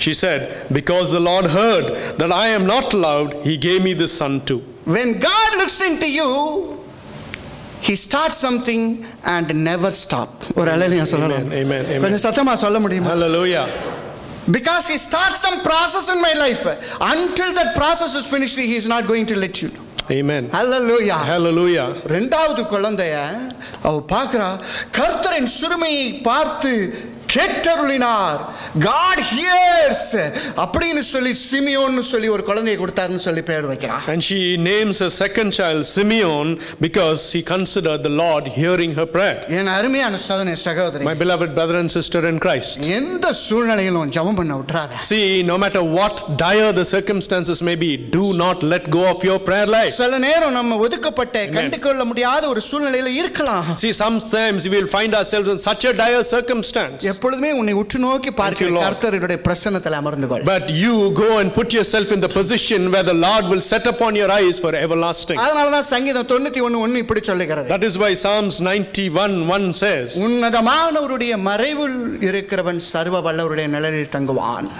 she said, "Because the Lord heard that I am not loved, He gave me this son too." When God looks into you, He starts something and never stop. ஒரு அல்லேலூயா சொல்லலாம். Amen. Amen. கொஞ்சம் சத்தமா சொல்ல முடியுமா? Hallelujah. Because He starts some process in my life. Until that process is finished, He is not going to let you know. Amen. Hallelujah. Hallelujah. ரெண்டாவது குழந்தைய அவ பார்க்கிறா, கர்த்தரின் சிறுமையை பார்த்து கேட்டருளினார். God hears அப்படின்னு சொல்லி சிமியோன்னு சொல்லி ஒரு குழந்தையை கொடுத்தாருன்னு சொல்லி பேர் வைக்கிறார். And she names her second child Simeon because she considered the Lord hearing her prayer. என் அருமையான சகோதரி, My beloved brother and sister in Christ. எந்த சூழ்நிலையிலும் ஜெபம் பண்ண விட்டுறாத. See, no matter what dire the circumstances may be, do not let go of your prayer life. சில நேரம் நம்ம ஒதுக்கப்பட்ட கண்டுகொள்ள முடியாத ஒரு சூழ்நிலையில இருக்கலாம். See, sometimes we will find ourselves in such a dire circumstance. எப்பொழுதுமே உன்னை உற்று நோக்கி பார்க்கிற கர்த்தருடைய பிரசன்னத்தில் அமர்ந்து கொள். But you go and put yourself in the position where the Lord will set upon your eyes for everlasting. அதனால தான் சங்கீதம் 91:1 இப்படி சொல்லுகிறது. That is why Psalms 91:1 says, உன்னதமானவருடைய மறைவில் இருக்கிறவன் சர்வ வல்லவருடைய நிழலில் தங்குவான்.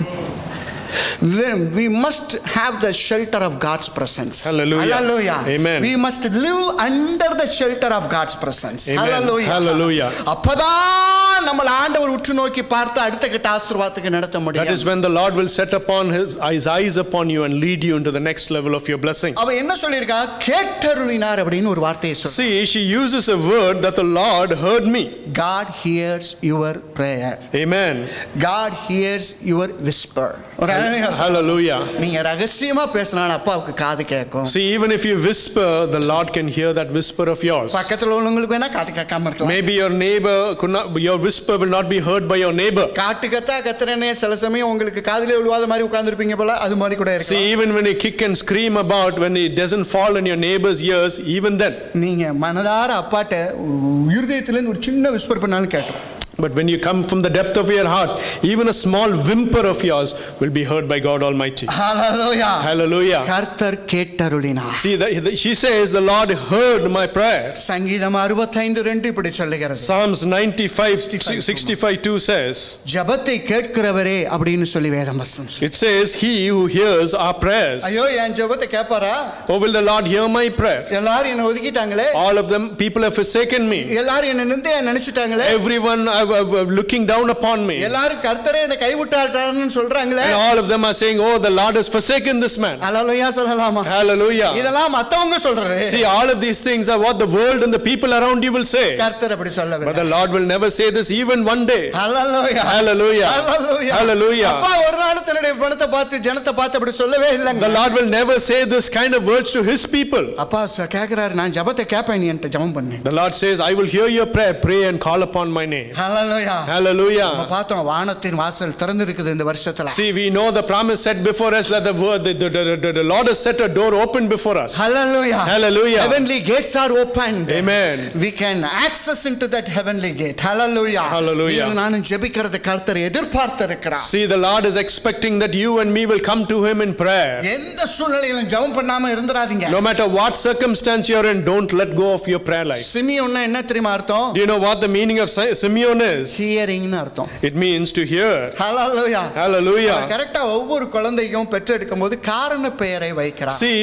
We must have the shelter of God's presence. Hallelujah. Hallelujah. Amen. We must live under the shelter of God's presence. Amen. Hallelujah. Hallelujah. அப்பதான் நம்ம ஆண்டவர் உற்று நோக்கி பார்த்து அடுத்த கட்ட ஆசீர்வாதத்துக்கு நடத்த முடியும். That is when the Lord will set upon his eyes upon you and lead you into the next level of your blessing. அவ என்ன சொல்லிருக்கா? கேட்டருளினார் அப்படினு ஒரு வார்த்தையை சொல்றா. See, she uses a word that the Lord heard me. God hears your prayer. Amen. God hears your whisper. Hallelujah. நீங்க ரகசியமா பேசினாலும் அப்பாவுக்கு காது கேட்கும். See, even if you whisper, the Lord can hear that whisper of yours. பக்கத்துல உள்ளவங்களுக்கு வேணா காது கேட்காம இருக்கலாம். Maybe your neighbor could not, your whisper will not be heard by your neighbor. காட்டு கத்துறனே சில சமயம் உங்களுக்கு காதுல விழுவாத மாதிரி உட்கார்ந்திருப்பீங்க போல, அது மாதிரி கூட இருக்கலாம். See, even when you kick and scream about, when it doesn't fall in your neighbor's ears, even then. நீங்க மனதார அப்பாட்ட இருதயத்துல இருந்து ஒரு சின்ன விஸ்பர் பண்ணாலும் கேட்கும். But when you come from the depth of your heart, even a small whimper of yours will be heard by God Almighty. Hallelujah. Hallelujah. கர்த்தர் கேட்டருளினார். See, she says the Lord heard my prayer. சங்கீதம் 65:2 இப்படி சொல்லுகிறது. Psalms 95:65 says, ஜெபத்தை கேட்கிறவரே அப்படினு சொல்லி வேதம் வசனம் சொல்லுது. It says, He who hears our prayers. ஐயோ என் ஜெபத்தை கேட்பாரா? Oh, will the Lord hear my prayer? எல்லாரும் என்ன ஒதுக்கிட்டாங்களே. All of them, people have forsaken me. எல்லாரும் என்ன நிந்தையா நினைச்சிட்டாங்களே. Everyone looking down upon me. எல்லாரும் கர்த்தரே என்னை கைவிட்டார்னு சொல்றாங்களே. And all of them are saying, oh, the Lord has forsaken this man. ஹalleluya சொல்லலாமா? Hallelujah. இதெல்லாம் மத்தவங்க சொல்றது. See, all of these things are what the world and the people around you will say. கர்த்தர் அப்படி சொல்லவில்லை. But the Lord will never say this even one day. Hallelujah. Hallelujah. Hallelujah. Hallelujah. அப்பா ஒரு நாள் தன்னுடைய பணத்தை பார்த்து ஜனத்தை பார்த்து அப்படி சொல்லவே இல்லங்க. The Lord will never say this kind of words to his people. அப்பா கேக்குறாரு, நான் ஜெபத்தை கேட்பேன், நீ என்கிட்ட ஜெபம் பண்ணு. The Lord says, I will hear your prayer, pray and call upon my name. Hallelujah. Hallelujah. நம்ம பார்த்தோம் வானத்தின் வாசல் திறந்திருக்குது இந்த வருஷத்துல. See, we know the promise set before us that the Lord has set a door open before us. Hallelujah. Hallelujah. Heavenly gates are opened. Amen. We can access into that heavenly gate. Hallelujah. Hallelujah. நானும் ஜெபிக்கிறது கர்த்தர் எதிர்பார்த்து இருக்கிறார். See, the Lord is expecting that you and me will come to him in prayer. எந்த சூழ்நிலையிலும் ஜெபம் பண்ணாம இருந்துராதீங்க. No matter what circumstance you're in, don't let go of your prayer life. சிமியோன்னா என்ன தெரியுமா அர்த்தம்? Do you know what the meaning of Simeon is? Hearing னு அர்த்தம். It means to hear. Hallelujah. Hallelujah. கரெக்ட்டா ஒவ்வொரு குழந்தைக்கும் பெற்றெடுக்கும்போது காரண பெயரை வைக்கிறார். See,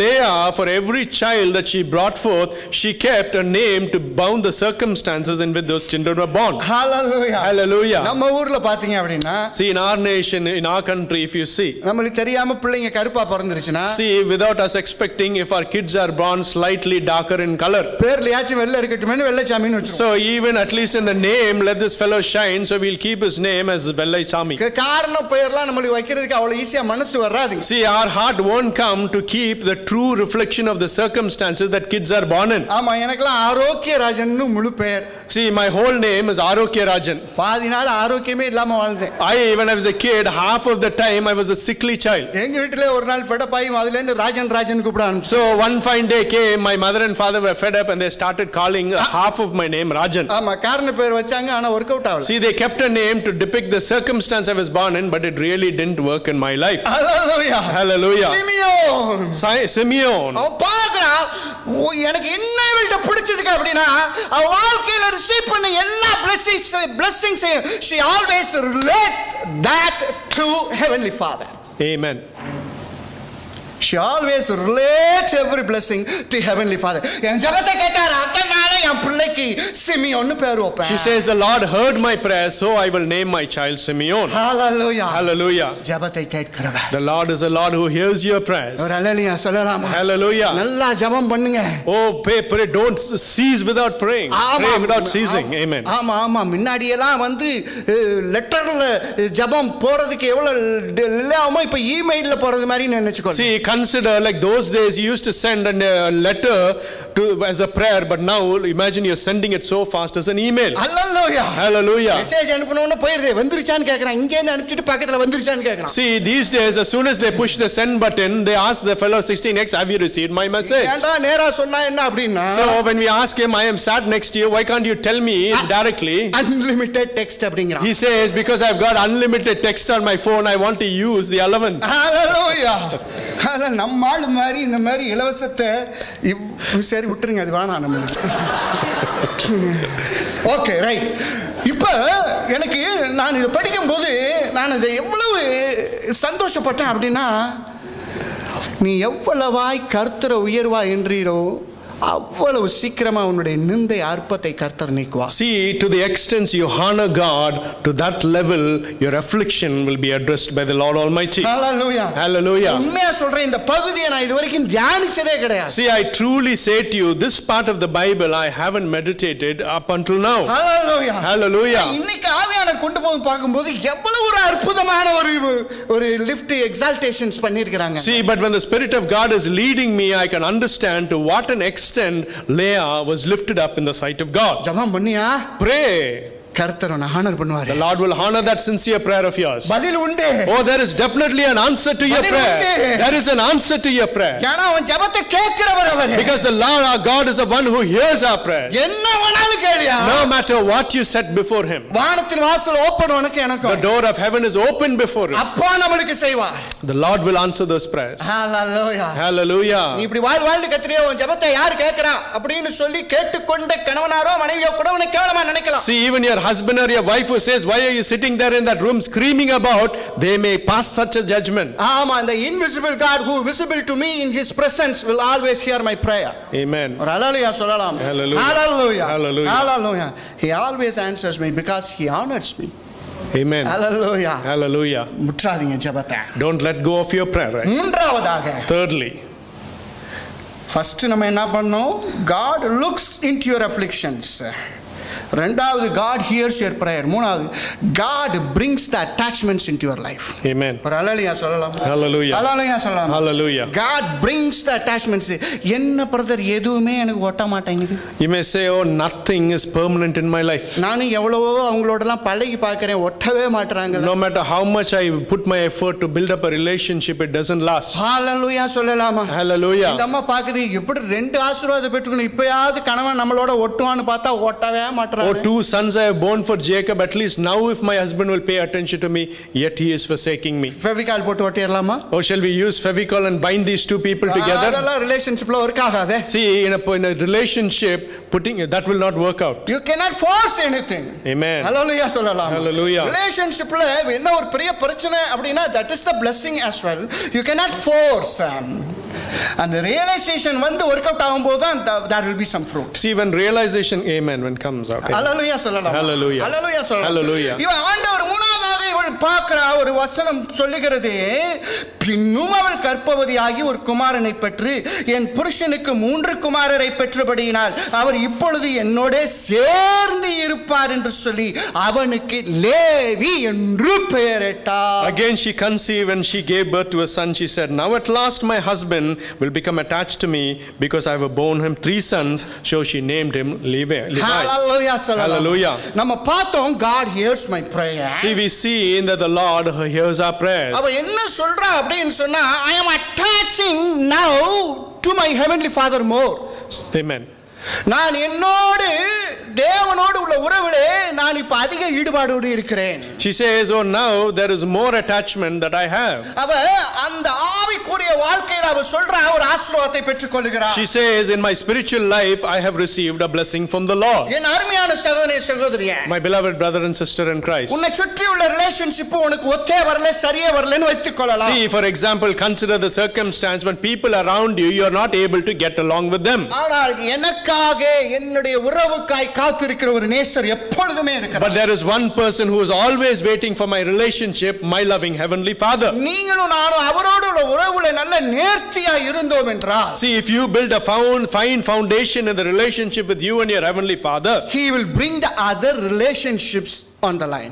Leah, for every child that she brought forth, she kept a name to bound the circumstances in which those children were born. Hallelujah. Hallelujah. நம்ம ஊர்ல பாத்தீங்க அப்படினா, see, in our nation, in our country, if you see, நமக்கு தெரியாம பிள்ளைங்க கருப்பா பிறந்துருச்சுனா, see, without us expecting, if our kids are born slightly darker in color, பேர்லயாச்சும் வெள்ளை இருக்கட்டும்னு வெள்ளை சாமின்னு வெச்சுறோம். so even at least in the name, let this fellow shine, so we'll keep his name as Vellai Chami. காரண பெயர்லாம் நமக்கு வைக்கிறதுக்கு அவ்வளவு ஈஸியா மனசு வராது. See, our heart won't come to keep the true reflection of the circumstances that kids are born in. ஆமா, எனக்குலாம் ஆரோக்கிய ராஜன்னு முழு பெயர். See, my whole name is Arokya Rajan. பாதி நாள் ஆரோக்கியமே இல்லாம வாழ்ந்தேன். When I was a kid, half of the time I was a sickly child. எங்க வீட்ல ஒரு நாள் ஃபெடப்பாய் அதுல இருந்து Rajan கூப்பிடான். So one fine day came, my mother and father were fed up and they started calling half of my name Rajan. ஆமா, காரண பெயர் வச்சாங்க. வச்சாங்க, ஆனா ஒர்க் அவுட் ஆகல. See, they kept a name to depict the circumstance I was born in, but it really didn't work in my life. Hallelujah. Hallelujah. Simeon. Simeon. அவன் பார்க்கறான், எனக்கு என்ன இவள்கிட்ட பிடிச்சதுக்கு அப்படின்னா அவ வாழ்க்கையில ரிசீவ் பண்ண எல்லா blessings she always relate that to heavenly Father. Amen. She always relates every blessing to heavenly Father. என் ஜெபத்தை கேட்டார், அதனால என் பிள்ளைக்கு சிமியோன்னு பேர் வைப்பேன். She says, the Lord heard my prayer, so I will name my child Simeon. Hallelujah. Hallelujah. ஜெபத்தை கேட்கிறவர். The Lord is a Lord who hears your prayers. ஒரு ஹalleluya சொல்லலாமா? Hallelujah. நல்லா ஜெபம் பண்ணுங்க. Oh, pray, don't cease without praying. Pray without ceasing. Amen. ஆமா முன்னாடி எல்லாம் வந்து லெட்டர்ல ஜெபம் போறதுக்கு எவ்வளவு இல்லாம இப்ப இமெயில்ல போறது மாதிரி நினைச்சுக்கோ. See, consider like those days you used to send a letter to as a prayer, but now imagine you're sending it so fast as an email. Hallelujah. Hallelujah. Message அனுப்பணும்னா போயிடுது, வந்துருச்சான்னு கேக்குறான், இங்க இருந்து அனுப்பிச்சிட்டு பக்கத்துல வந்துருச்சான்னு கேக்குறான். See, these days as soon as they push the send button, they ask the fellow 16X, have you received my message? ஏண்டா நேரா சொன்னா என்ன அப்படினா, so when we ask him, I am sat next to you, why can't you tell me directly? Unlimited text அப்படிங்கறான். He says, because I've got unlimited text on my phone, I want to use the 11th. Hallelujah. அத நம்ம ஆளு மாதிரி இந்த மாதிரி இலவசத்தை சரி விட்டுருங்க, அது வேணாம் நம்மளுக்கு. Okay right. இப்போ எனக்கு நான் இதை படிக்கும்போது நான் இதை எவ்வளவு சந்தோஷப்பட்டேன் அப்படின்னா, நீ எவ்வளவாய் கர்த்தரை உயர்வா என்றீரோ அவ்வளவு சீக்கிரமா உன்னுடைய நிந்தை அற்பத்தை கர்த்தர் நீக்குவார். See, to the extent you honor God, to that level your affliction will be addressed by the Lord Almighty. Hallelujah. Hallelujah. உண்மையா சொல்றேன், இந்த பகுதியை நான் இதுவரைக்கும் தியானிச்சதே கிடையாது. See, I truly say to you, this part of the Bible I haven't meditated up until now. Hallelujah. Hallelujah. இன்னைக்கு ஆவியானவர் கொண்டு போய் பார்க்கும்போது எவ்வளவு ஒரு அற்புதமான ஒரு லிஃப்ட் எக்ஸால்டேஷன்ஸ் பண்ணிருக்காங்க. See, but when the Spirit of God is leading me, I can understand to what an extent Leah was lifted up in the sight of God. ஜெபம் பண்ணியா? Pray. கர்த்தர் உன்னை ஹானர் பண்ணுவார். The Lord will honor that sincere prayer of yours. பதில் உண்டு. Oh, there is definitely an answer to your prayer. There is an answer to your prayer. ஏனா அவன் ஜெபத்தை கேட்கிறவர் அவர். Because the Lord our God is the one who hears our prayer. என்ன வேணாலும் கேளியா. No matter what you set before him. வானத்தின் வாசல் open உனக்கு எனக்கு. The door of heaven is open before him. அப்பா நமக்கு செய்வார். The Lord will answer those prayers. Hallelujah. Hallelujah. நீ இப்படி வாழ்ந்து கத்திரியே உன் ஜெபத்தை யார் கேக்குறா அப்படினு சொல்லி கேட்டுக்கொண்ட கணவனாரோ மனைவியோ கூட உன்னை கேவலமா நினைக்கலாம். See, even your husband or your wife who says, why are you sitting there in that room screaming about, they may pass such a judgment. ஆமா, the invisible God who visible to me in his presence will always hear my prayer. Amen. ஒரு ஹalleluya சொல்லலாம். Hallelujah. Hallelujah. Hallelujah. Hallelujah. He always answers me because he honors me. Amen. Hallelujah. Hallelujah. முற்றாதீங்க ஜெபத்தை. Don't let go of your prayer. Right? மூன்றாவதாக, Thirdly, first நம்ம என்ன பண்ணோம்? God looks into your afflictions. ரெண்டாவது, God hears your prayer. மூணாவது, God brings the attachments into your life. Amen. ஒரு ஹalleluya சொல்லலாம். Hallelujah. ஹalleluya சொல்லலாம். Hallelujah. God brings the attachments. என்ன பிரதர் எதுவுமே எனக்கு ஒட்ட மாட்டேங்குது. You may say, oh, nothing is permanent in my life. நானும் எவ்வளவோ அவங்களோடலாம் பழகி பார்க்கறேன், ஒட்டவே மாட்டறாங்க. No matter how much I put my effort to build up a relationship, it doesn't last. ஹalleluya சொல்லலாமா? Hallelujah. இந்த அம்மா பாக்குது, எப்படி ரெண்டு ஆசீர்வாதம் பெற்றுக்கணும், இப்பயாவது கணவன் நம்மளோட ஒட்டுவான்னு பார்த்தா ஒட்டவே மாட்டறாங்க. Oh, 2 sons I have born for Jacob, at least now if my husband will pay attention to me, yet he is forsaking me. Fevicol போட்டு ஒட்டிரலாமா? Oh, shall we use Fevicol and bind these two people together? அதெல்லாம் ரிலேஷன்ஷிப்ல work Aagathey. See, in a relationship, putting that will not work out. You cannot force anything. Amen. Hallelujah சொல்லலாம். Hallelujah. ரிலேஷன்ஷிப்ல என்ன ஒரு பெரிய பிரச்சனை அப்படினா, that is the blessing as well. You cannot force. அந்த realization வந்து work out ஆகும்போது தான் there will be some fruit. See, when realization, amen, when comes out. Hallelujah சொல்லலாம். Hallelujah. Hallelujah சொல்லலாம். Hallelujah. இவன் ஆண்டவர் மூணாவதாக இவள் பார்க்கிற ஒரு வசனம் சொல்லுகிறது, பின்னும் அவள் கர்ப்பவதியாகி ஒரு குமாரனை பெற்று என் புருஷனுக்கு 3 குமாரரை பெற்றபடியினால் அவர் இப்பொழுது என்னோட சேர்ந்து இருப்பார் என்று சொல்லி அவனுக்கு லேவி என்று பெயரிட்டார். Again she conceived and she gave birth to a son. She said, now at last my husband will become attached to me because I have borne him 3 sons. So she named him Levi. Hallelujah. Hallelujah. நம்ம பார்த்தோம், God hears my prayer. See, we see that the Lord hears our prayers. அவ என்ன சொல்றா அப்படினு சொன்னா, I am attaching now to my heavenly Father more. Amen. நான் என்னோடு தேவனோடு உள்ள உறவிலே நான் இப்ப அதிக ஈடுபாடோடு இருக்கிறேன். She says, oh, now there is more attachment that I have. அவ அந்த ஆவிக்குரிய வாழ்க்கையில அவ சொல்ற ஒரு ஆசீர்வாதத்தை பெற்றுக்கொள்கிறார். She says, in my spiritual life I have received a blessing from the Lord. என் அருமையான சகோதரனே சகோதரியே, My beloved brother and sister in Christ. உன்னை சுற்றி உள்ள ரிலேஷன்ஷிப் உனக்கு ஒத்தே வரல சரியே வரலன்னு வைத்துக்கொள்ளலாம். See, for example, consider the circumstance when people around you, you are not able to get along with them. ஆனால் எனக்காக என்னுடைய உறவுக்காய் காத்திருக்கிற ஒரு நேசர் எப்பொழுதுமே இருக்கிறார். But there is one person who is always waiting for my relationship, my loving heavenly Father. நீங்களும் நானும் அவரோடு உள்ள உறவுல நல்ல நேர்த்தியா இருந்தோம் என்றால், See, if you build a fine foundation in the relationship with you and your heavenly Father, he will bring the other relationships on the line.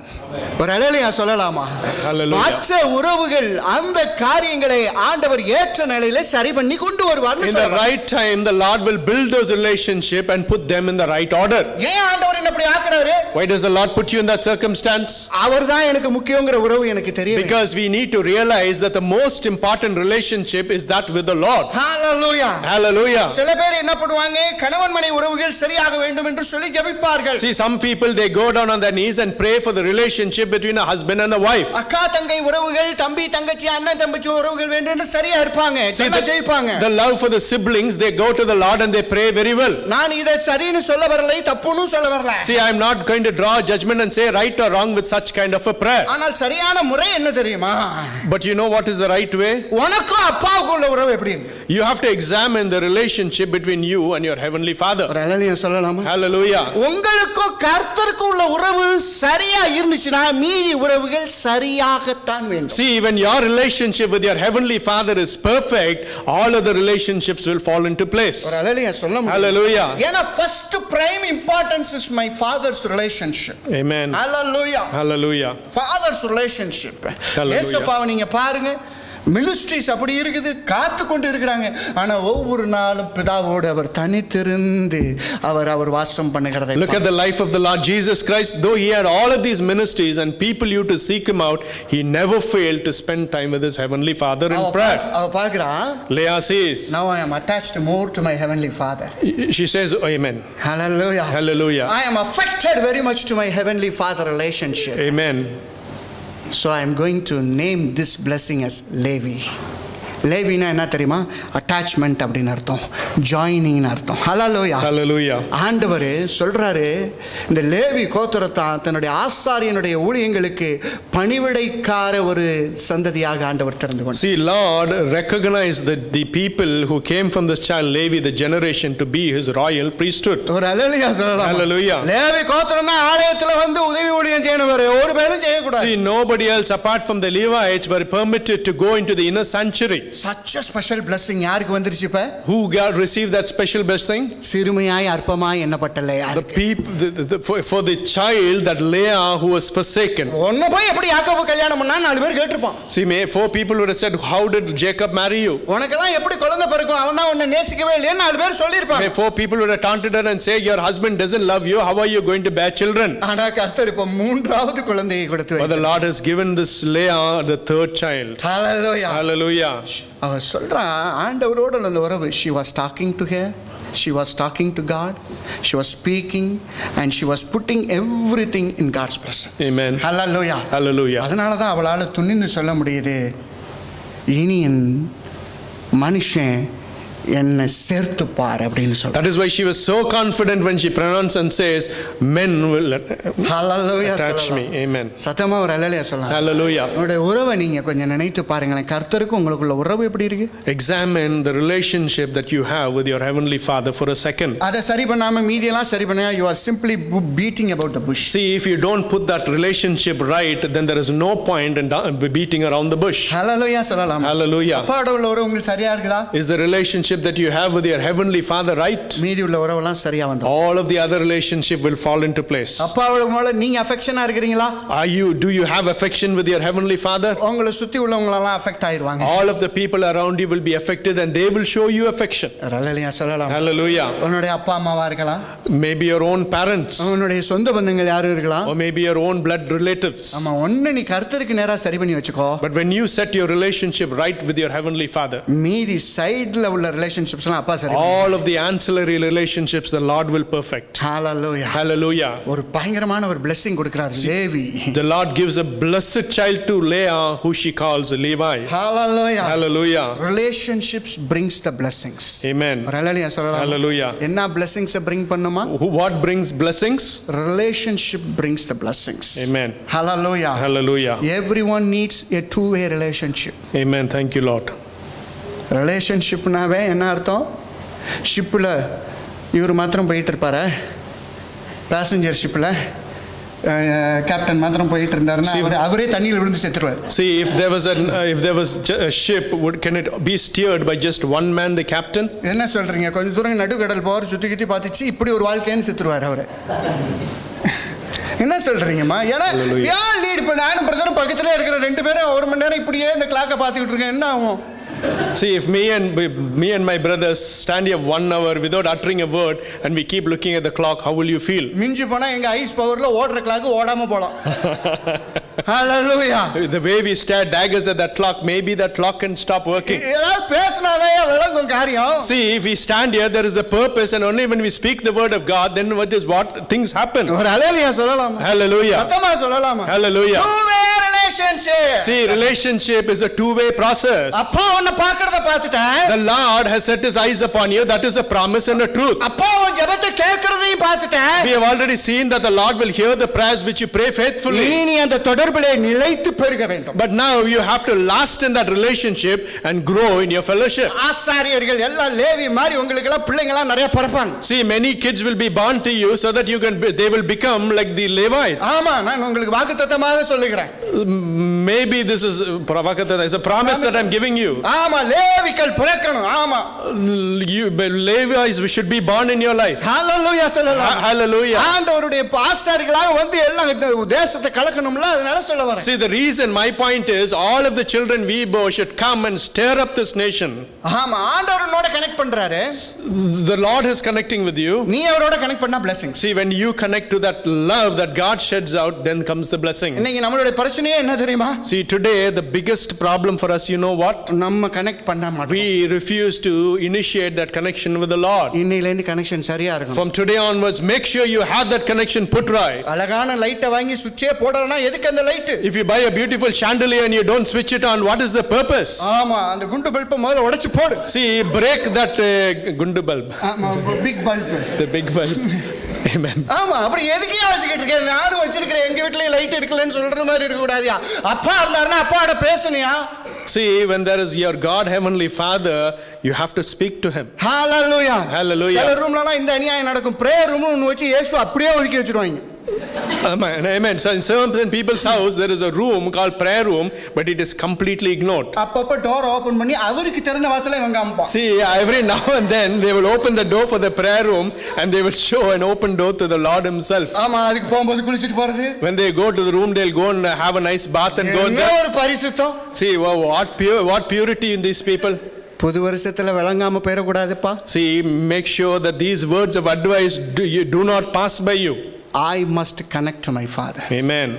ஒரு ஹalleluya சொல்லலாமா? Hallelujah. மற்ற உறவுகள் அந்த காரியங்களை ஆண்டவர் ஏற்ற நிலையில சரி பண்ணி கொண்டு வருவார். In the right time, the Lord will build those relationship and put them in the right order. ஏன் ஆண்டவர் என்ன அப்படி ஆக்குறாரு? Why does the Lord put you in that circumstance? அவர்தான் எனக்கு முக்கியங்கிற உறவு எனக்கு தெரியும். Because we need to realize that the most important relationship is that with the Lord. Hallelujah. Hallelujah. சில பேர் என்ன பண்ணுவாங்க, கணவன் மனைவி உறவுகள் சரியாக வேண்டும் என்று சொல்லி ஜெபிப்பார்கள். See, some people, they go down on their knees and pray for the relationship between a husband and a wife. அக்கா தங்கை உறவுகள், தம்பி தங்கச்சி, அண்ணன் தம்பி உறவுகள் வேண்டும் என்று சரியா இருப்பாங்க, நல்லா ஜெபிப்பாங்க. The love for the siblings, they go to the Lord and they pray very well. நான் இத சரின்னு சொல்ல வரலை, தப்புன்னு சொல்ல வரல. See, I am not going to draw judgment and say right or wrong with such kind of a prayer. ஆனால் சரியான முறை என்ன தெரியுமா? But you know what is the right way? உனக்கும் அப்பாவுக்கும் உள்ள உறவு எப்படி இருக்கு? You have to examine the relationship between you and your heavenly Father. ஒரு ஹalleluya சொல்லலாமா? Hallelujah. உங்களுக்கும் கர்த்தருக்கும் உள்ள உறவு சரியா இருந்துச்சுனா மீதி உறவுகள் சரியாகத்தான் வேண்டும். See, when your relationship with your heavenly Father is perfect, all other relationships will fall into place. ஒரு ஹalleluya சொல்ல முடியும். Hallelujah. ஏன்னா first prime importance is my father's relationship. Amen. Hallelujah. Hallelujah. Father's relationship. Hallelujah. இயேசுப்பாவை நீங்க பாருங்க, ministries அப்படி இருக்குது, காத்து கொண்டு இருக்கிறாங்க. ஆனா ஒவ்வொரு நாளும் பிதாவோடு அவர் தனித்திருந்து அவர் வாசம் பண்ணுகிறதை. Look at the life of the Lord Jesus Christ. Though he had all of these ministries and people used to seek him out, he never failed to spend time with his heavenly Father in prayer. அவ பார்க்கிறா, Leah says, now I am attached more to my heavenly Father. She says, amen. Hallelujah. Hallelujah. I am affected very much to my heavenly Father relationship. Amen. So I am going to name this blessing as Levi. லேவினா என்ன தெரியுமா? Attachment அப்படின்னு அர்த்தம், joining அர்த்தம். ஹல்லேலூயா. ஹல்லேலூயா. ஆண்டவர் சொல்றாரு, இந்த லேவி கோத்திரத்தான் தன்னுடைய ஆசாரியனுடைய ஊழியங்களுக்கு பணிவிடைக்கார ஒரு சந்ததியாக ஆண்டவர் தெரிந்து கொண்டார். See, Lord recognized that the people who came from this child Levi, the generation, to be his royal priesthood. ஒரு ஹல்லேலூயா சொல்லலாம். Hallelujah. லேவி கோத்திரம்னா ஆலயத்துல வந்து உதவி ஊழியம் செய்யணும், ஒரு பேரும் செய்யக்கூடாது. See, nobody else apart from the Levites were permitted to go into the inner sanctuary. Such a special blessing யாருக்கு வந்துருச்சு இப்ப? Who got received that special blessing? சிறுமையாய் அற்பமாய் எண்ணப்பட்ட Leah. The people for the child that Leah who was forsaken. ஒண்ணு போய் எப்படி யாக்கோபு கல்யாணம் பண்ணா நாலு பேர் கேட்டிருப்பான். See, four people would have said, how did Jacob marry you? உனக்கெல்லாம் எப்படி குழந்தை பிறக்கும், அவன் தான் உன்னை நேசிக்கவே இல்லையே நாலு பேர் சொல்லிருப்பாங்க. Four people would have taunted her and say, your husband doesn't love you, how are you going to bear children? ஆனா கர்த்தர் இப்ப மூன்றாவது குழந்தையை கொடுத்து. But the Lord has given this Leah the third child. Hallelujah. Hallelujah. அவ சொல்றா, ஆண்டவரோட அந்த உறவு. She was talking to her, she was talking to God, she was speaking and she was putting everything in God's presence. Amen. Hallelujah. Hallelujah. அதனால தான் அவளால துணிந்து சொல்ல முடியுது, இனி என் மனுஷன் என்னை சேர்த்து பார் அப்படின்னு சொல்ற. That is why she was so confident when she pronounced and says, men will attach me. Amen. சத்தமா ஒரு ஹல்லேலூயா சொல்லலாம். Hallelujah. உங்களுடைய உறவை நீங்க கொஞ்சம் நினைத்து பாருங்களேன், கர்த்தருக்கு உங்களுக்குள்ள உறவு எப்படி இருக்கு? Examine the relationship that you have with your heavenly Father for a second. அதை சரி பண்ணாம மீதியெல்லாம் சரி பண்ணா you are simply beating about the bush. See, if you don't put that relationship right, then there is no point in beating around the bush. ஹல்லேலூயா சொல்லலாம். Hallelujah. அப்பாவோட உள்ள உறவு உங்களுக்கு சரியா இருக்குதா? Is the relationship that you have with your heavenly Father right? மீதி உள்ள உறவெல்லாம் சரியா வந்துரும். All of the other relationship will fall into place. அப்பாவோட மேல நீங்க அஃபெக்ஷனா இருக்கீங்களா? Do you have affection with your heavenly Father? உங்களை சுத்தி உள்ளவங்க எல்லாம் அஃபெக்ட் ஆயிருவாங்க. All of the people around you will be affected and they will show you affection. ஹல்லேலூயா சொல்லலாம். Hallelujah. உன்னுடைய அப்பா அம்மாவா இருக்கலாம், maybe your own parents, உன்னுடைய சொந்த பந்தங்கள் யாரும் இருக்கலாம், or maybe your own blood relatives. ஆமா, ஒண்ணு நீ கர்த்தருக்கு நேரா சரி பண்ணி வெச்சுக்கோ. But when you set your relationship right with your heavenly Father, மீதி சைடுல உள்ள ரிலேஷன்ஷிப்ஸ்லாம் அப்பா சரி. All of the ancillary relationships the Lord will perfect. Hallelujah. Hallelujah. ஒரு பயங்கரமான ஒரு blessing கொடுக்கிறார் Levi. The Lord gives a blessed child to Leah who she calls Levi. Hallelujah. Hallelujah. Relationships brings the blessings. Amen. ஹalleluya சொல்லலாம். Hallelujah. என்ன blessings bring பண்ணுமா? What brings blessings? Relationship brings the blessings. Amen. Hallelujah. Hallelujah. Everyone needs a two-way relationship. Amen. Thank you, Lord. ரிலேஷன்ஷிப்னாவே என்ன அர்த்தம்? ஷிப்பில் இவர் மாத்திரம் போயிட்டு இருப்பார், பேசஞ்சர் ஷிப்பில் கேப்டன் மாத்திரம் போயிட்டு இருந்தாருன்னா அவரே தண்ணியில் விழுந்து செத்துருவார். See, if there was a ship, can it be steered by just one man, the captain? என்ன சொல்றீங்க? கொஞ்சம் தூரம் நடுக்கடல் போவார், சுற்றி கிட்டி பார்த்துச்சு இப்படி ஒரு வாழ்க்கைன்னு செத்துருவார் அவரை. என்ன சொல்றீங்கம்மா? ஏன்னா யார் லீட் பண்ண? நானும் பிரதரும் பக்கத்துல இருக்கிற ரெண்டு பேரும் ஒரு மணி நேரம் இப்படியே இந்த கிளாக்கை பார்த்துக்கிட்டு இருக்கேன், என்ன ஆகும்? See, if me and my brothers stand here 1 hour without uttering a word and we keep looking at the clock, how will you feel? மிஞ்சி போனா எங்க ஐஸ் பவர்ல ஓடுற கிளாக் ஓடாம போலாம். Hallelujah. The way we stare daggers at that clock, maybe that clock can stop working. ஏதாவது பேசினாதான் விளங்கும் காரியம். See, if we stand here, there is a purpose, and only when we speak the word of God, then what things happen. ஒரு ஹalleluya சொல்லலாம். Hallelujah. சத்தமா சொல்லலாமா? Hallelujah. Two-way relationship. See, relationship is a two-way process. அப்பா உன்னை பார்க்கறத பார்த்துட்டேன். The Lord has set his eyes upon you. That is a promise and a truth. அப்பா உன் ஜெபத்தை கேட்கிறதையும் பார்த்துட்டேன். We have already seen that the Lord will hear the prayers which you pray faithfully. நீ அந்த தொடர்பிலே நிலைத்து பெருக வேண்டும். But now you have to last in that relationship and grow in your fellowship. ஆசாரியர்கள் எல்லாம் லேவி மாதிரி உங்களுக்கு எல்லாம் பிள்ளைங்க எல்லாம் நிறைய பிறப்பாங்க. See, many kids will be born to you so that they will become like the Levites. ஆமா, நான் உங்களுக்கு வாக்குத்தத்தமாக சொல்லுகிறேன். Maybe this is a promise that I'm giving you. ஆமா, லேவிகள் பிறக்கணும். ஆமா, Levites should be born in your life. Hallelujah சொல்லலாம். Hallelujah. ஆண்டவருடைய ஆசாரியர்களாக வந்து எல்லாம் தேசத்தை கலக்கணும்ல, அதனால சொல்ல வரேன். See, the reason, my point is, all of the children we bore should come and stir up this nation. ஆமா, ஆண்டவர் உன்னோட கனெக்ட் பண்றாரு. The Lord is connecting with you. நீ அவரோட கனெக்ட் பண்ணா blessings. See, when you connect to that love that God sheds out, then comes the blessing. இன்னைக்கு நம்மளுடைய பிரச்சனையே என்ன தெரியுமா? See, today the biggest problem for us, you know what? நம்ம connect பண்ண மாட்டோம். We refuse to initiate that connection with the Lord. இன்னையில இருந்து கனெக்ஷன் சரியா இருக்கணும். From today onwards, make sure you have that connection put right. அழகான லைட்டை வாங்கி சுவிட்சே போடலனா எதுக்கு அந்த light? If you buy a beautiful chandelier and you don't switch it on, what is the purpose? ஆமா, அந்த குண்டு பல்பை முதல்ல உடைச்சு போடு. See, break that gundu bulb. ஆமா, big bulb. The big bulb. Amen. ஆமா, அப்புறம் எதுக்கே யோசிக்கிட்டு இருக்கேன்? நானும் வச்சிருக்கிறேன், எங்க வீட்லயும் லைட் இருக்கலன்னு சொல்ற மாதிரி இருக்க கூடாதியா? அப்பா இருந்தாருன்னா அப்பாவோட பேசணுயா? See, when there is your God, Heavenly Father, you have to speak to Him. Hallelujah. Hallelujah. சில ரூம்லலாம் இந்த அநியாயம் நடக்கும். பிரேயர் ரூம் ஒன்னு வச்சு இயேசு அப்படியே ஒதுக்கி வச்சிருவாங்க. Amen. Amen. So in certain people's house there is a room called prayer room, but it is completely ignored. அப்பப்ப டோர் ஓபன் பண்ணி அவருக்கு தெரிந்த வாசலை இவங்க Amba. See, every now and then they will open the door for the prayer room and they will show an open door to the Lord Himself. ஆமா, அதுக்கு போகும்போது குளிச்சிட்டு போறது. When they go to the room, they'll go and have a nice bath and go there. ஒரு பரிசுத்தம். See, what purity in these people. புது வருஷத்துல விளங்காம போயிட கூடாதுப்பா. See, make sure that these words of advice do not pass by you. I must connect to my Father. Amen.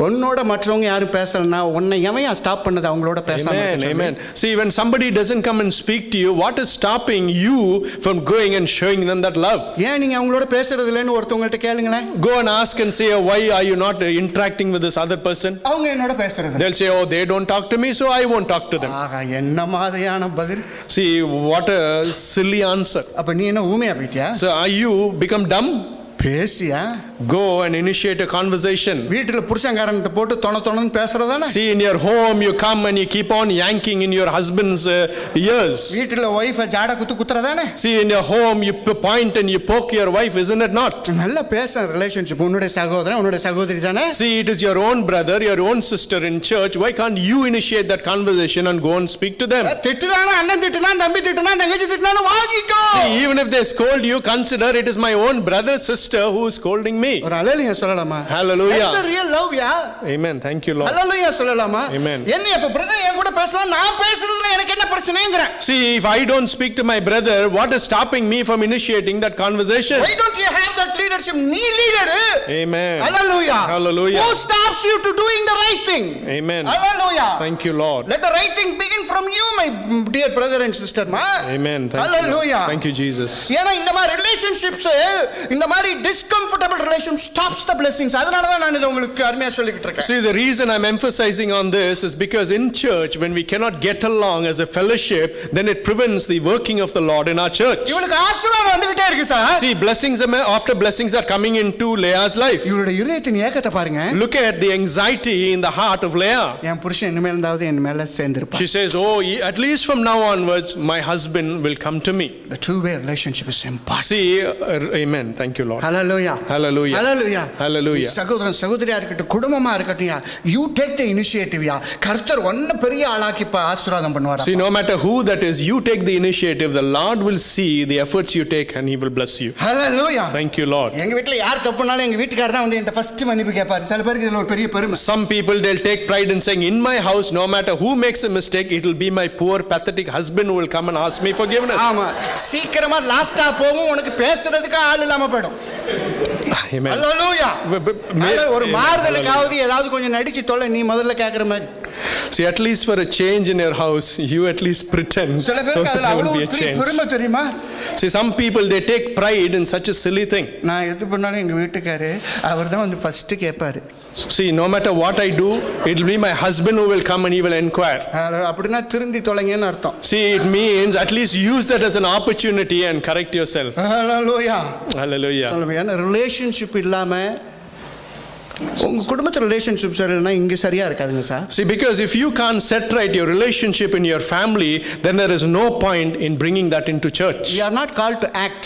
உன்னோட மற்றவங்க யாரும் பேசலனா உன்னை எவன் ஸ்டாப் பண்ணது அவங்களோட பேசாம இருக்க? Amen. See, when somebody doesn't come and speak to you, what is stopping you from going and showing them that love? ஏன் நீங்க அவங்களோட பேசுறது இல்லன்னு ஒருத்தவங்கள்ட்ட கேளுங்களே. Go and ask and say, why are you not interacting with this other person? அவங்க என்னோட பேசுறது. They'll say, oh, they don't talk to me, so I won't talk to them. ஆஹா, என்ன மாதிரியான பதில். See, what a silly answer. அப்ப நீ என்ன ஊமையா போயிட்டியா? So are you become dumb? பேசியா? Go and initiate a conversation. வீட்டுல புருஷன்காரன்ட்ட போட்டு தொணன்னு பேசுறதானே? See, in your home you come and you keep on yanking in your husband's ears. வீட்டுல வைஃபை ஜாட குத்துறதானே? See, in your home you point and you poke your wife, isn't it not? நல்ல பேச relationship உன்னுடைய சகோதரன் உன்னுடைய சகோதரி தானே? See, it is your own brother, your own sister in church. Why can't you initiate that conversation and go and speak to them? திட்டுறானா அண்ணன் திட்டுனா தம்பி திட்டுனா தங்கச்சி திட்டுனா வாங்கிக்கோ. See, even if they scold you, consider it is my own brother sister who is scolding me. ஒரு ஹalleluya சொல்லலாமா? Hallelujah. That's the real love, yeah. Amen. Thank you, Lord. Hallelujah சொல்லலாமா? Amen. என்ன இப்ப brother என் கூட பேசலாம், நான் பேசுறதுல எனக்கு என்ன பிரச்சனைங்கற? See, if I don't speak to my brother, what is stopping me from initiating that conversation? Why don't you have that leadership. நீ leader. Amen. Hallelujah. Hallelujah. Who stops you to doing the right thing? Amen. Hallelujah. Thank you, Lord. Let the right thing begin from you, my dear brother and sister. Amen. Thank Hallelujah. you, Lord. Thank you, Jesus. ஏன்னா இந்த மாதிரி relationships, இந்த மாதிரி discomfortable relations stops the blessings. அதனால தான் நான் இதை உங்களுக்கு அருமையா சொல்லிக்கிட்டு இருக்கேன். See, the reason I'm emphasizing on this is because in church, when we cannot get along as a fellowship, then it prevents the working of the Lord in our church. இவளுக்கு ஆசீர்வாதம் வந்துகிட்டே இருக்கு sir. See, blessings after blessings are coming into Leah's life. இவளுடைய இதயத்தின் ஏக்கத்தை பாருங்க. Look at the anxiety in the heart of Leah. என் புருஷன் இனிமேல் இருந்தாவது என் மேல சேர்ந்திருப்பான். She says, oh, at least from now onwards, my husband will come to me. The two-way relationship is important. See, amen. Thank you, Lord. Hallelujah. Hallelujah. Hallelujah. Hallelujah. சகோதரன் சகோதரியா இருக்கட்டும், குடும்பமா இருக்கட்டும், you take the initiative. கர்த்தர் ஒன்ன பெரிய ஆளாக்கி ஆசீர்வாதம் பண்ணுவார். See, no matter who that is, you take the initiative. The Lord will see the efforts you take and he will bless you. Hallelujah. Thank you, Lord. எங்க வீட்ல யார் தப்புனாலும் எங்க வீட்டுக்காரர் தான் வந்து என்கிட்ட ஃபர்ஸ்ட் மன்னிப்பு கேட்பாரு. சில பேருக்கு இதுல ஒரு பெரிய பெருமை. Some people, they'll take pride in saying, in my house, no matter who makes a mistake, it will be my poor pathetic husband who will come and ask me forgiveness. ஆமா, சீக்கிரமா லாஸ்டா போகும், உனக்கு பேசுறதுக்கு ஆள் இல்லாம போய்டும். Amen. Hallelujah. ஒரு மாறுதலுக்காவது ஏதாவது கொஞ்சம் நடிச்சு தொலை, நீ முதல்ல கேக்குற மாதிரி. See, at least for a change in your house, you at least pretend so that there will be a change. பெருமை தெரியுமா? See, some people, they take pride in such a silly thing. நான் எது பண்ணாலும் எங்க வீட்டுக்காரரு அவர்தான் வந்து first கேட்பாரு. See, no matter what I do, it will be my husband who will come and he will inquire. அப்படினா திருந்தி தொலைங்கன்னு அர்த்தம். See, it means at least use that as an opportunity and correct yourself. Hallelujah. Hallelujah. சொல்லுங்க, relationship இல்லாம உங்க குடும்பத்துல relationship சரியில்லைனா இங்க சரியா இருக்காதுங்க sir. See, because if you can't set right your relationship in your family, then there is no point in bringing that into church. We are not called to act.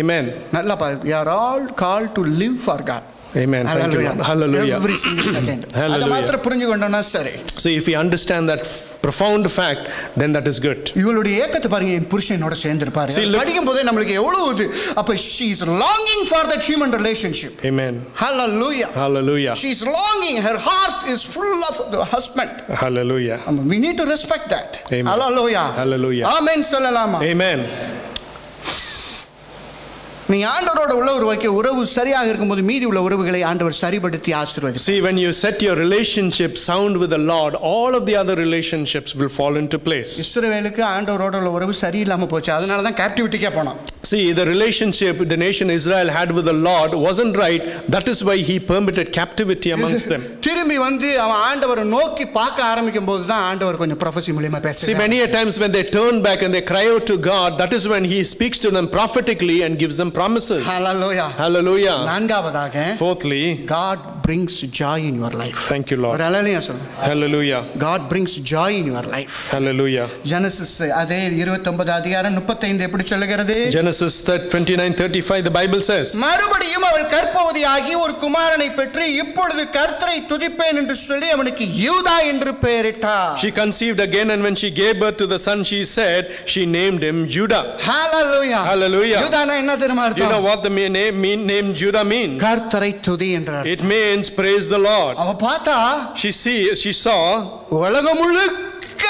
Amen. நல்லா பாருங்க, we are all called to live for God. Amen. Thank you, Lord. Hallelujah. Every single second. Hallelujah. அத மாத்திர புரிஞ்சுக்கொண்டோம்னா சரி. So if we understand that profound fact, then that is good. இவளுடைய ஏக்கத்தை பாருங்க, என் புருஷனோட சேர்ந்திருப்பாரு. படிக்கும்போதே நமக்கு எவ்வளவு அப்ப she is longing for that human relationship. Amen. Hallelujah. Hallelujah. She is longing, her heart is full of the husband. Hallelujah. We need to respect that. Amen. Hallelujah. Hallelujah. Amen சொல்லலாமா? Amen. நீ ஆண்டவரோட உள்ள உறவு சரியாக இருக்கும்போது மீதி உள்ள உறவுகளை ஆண்டவர் சரிபடுத்தி ஆசீர்வதிப்பார். See, when you set your relationship sound with the Lord, all of the other relationships will fall into place. இஸ்ரவேலுக்கு ஆண்டவரோட உள்ள உறவு சரியில்லாம போச்சு, அதனால தான் கேப்டிவிட்டிக்கே போனான். See, the relationship the nation Israel had with the Lord wasn't right. That is why he permitted captivity amongst them. திரும்பி வந்து அவன் ஆண்டவரை நோக்கி பார்க்க ஆரம்பிக்கும்போது தான் ஆண்டவர் கொஞ்சம் ப்ரொஃபசி மூலமா பேசுறார். See, many times when they turn back and they cry out to God, that is when he speaks to them prophetically and gives them promises. Hallelujah. Hallelujah. நான்காவதாக, fourthly, God brings joy in your life. Thank you, Lord. Hallelujah. Hallelujah. God brings joy in your life. Hallelujah. Genesis அதே 29 அதிகாரம் 35 எப்படி சொல்லுகிறது? Genesis 29:35, the Bible says, மறுபடியும் அவள் கர்ப்பவதியாகி ஒரு குமாரனை பெற்று இப்பொழுது கர்த்தரை துதிப்பேன் என்று சொல்லி அவனுக்கு யூதா என்று பெயரிட்டார். She conceived again, and when she gave birth to the son, she said, she named him Judah. Hallelujah. Hallelujah. யூதானா என்ன தெரியுமா அர்த்தம்? You know what the name Judah means? கர்த்தரை துதி என்றார். It means praise the Lord. அவ பார்த்தா She saw உலகம் முழுக்க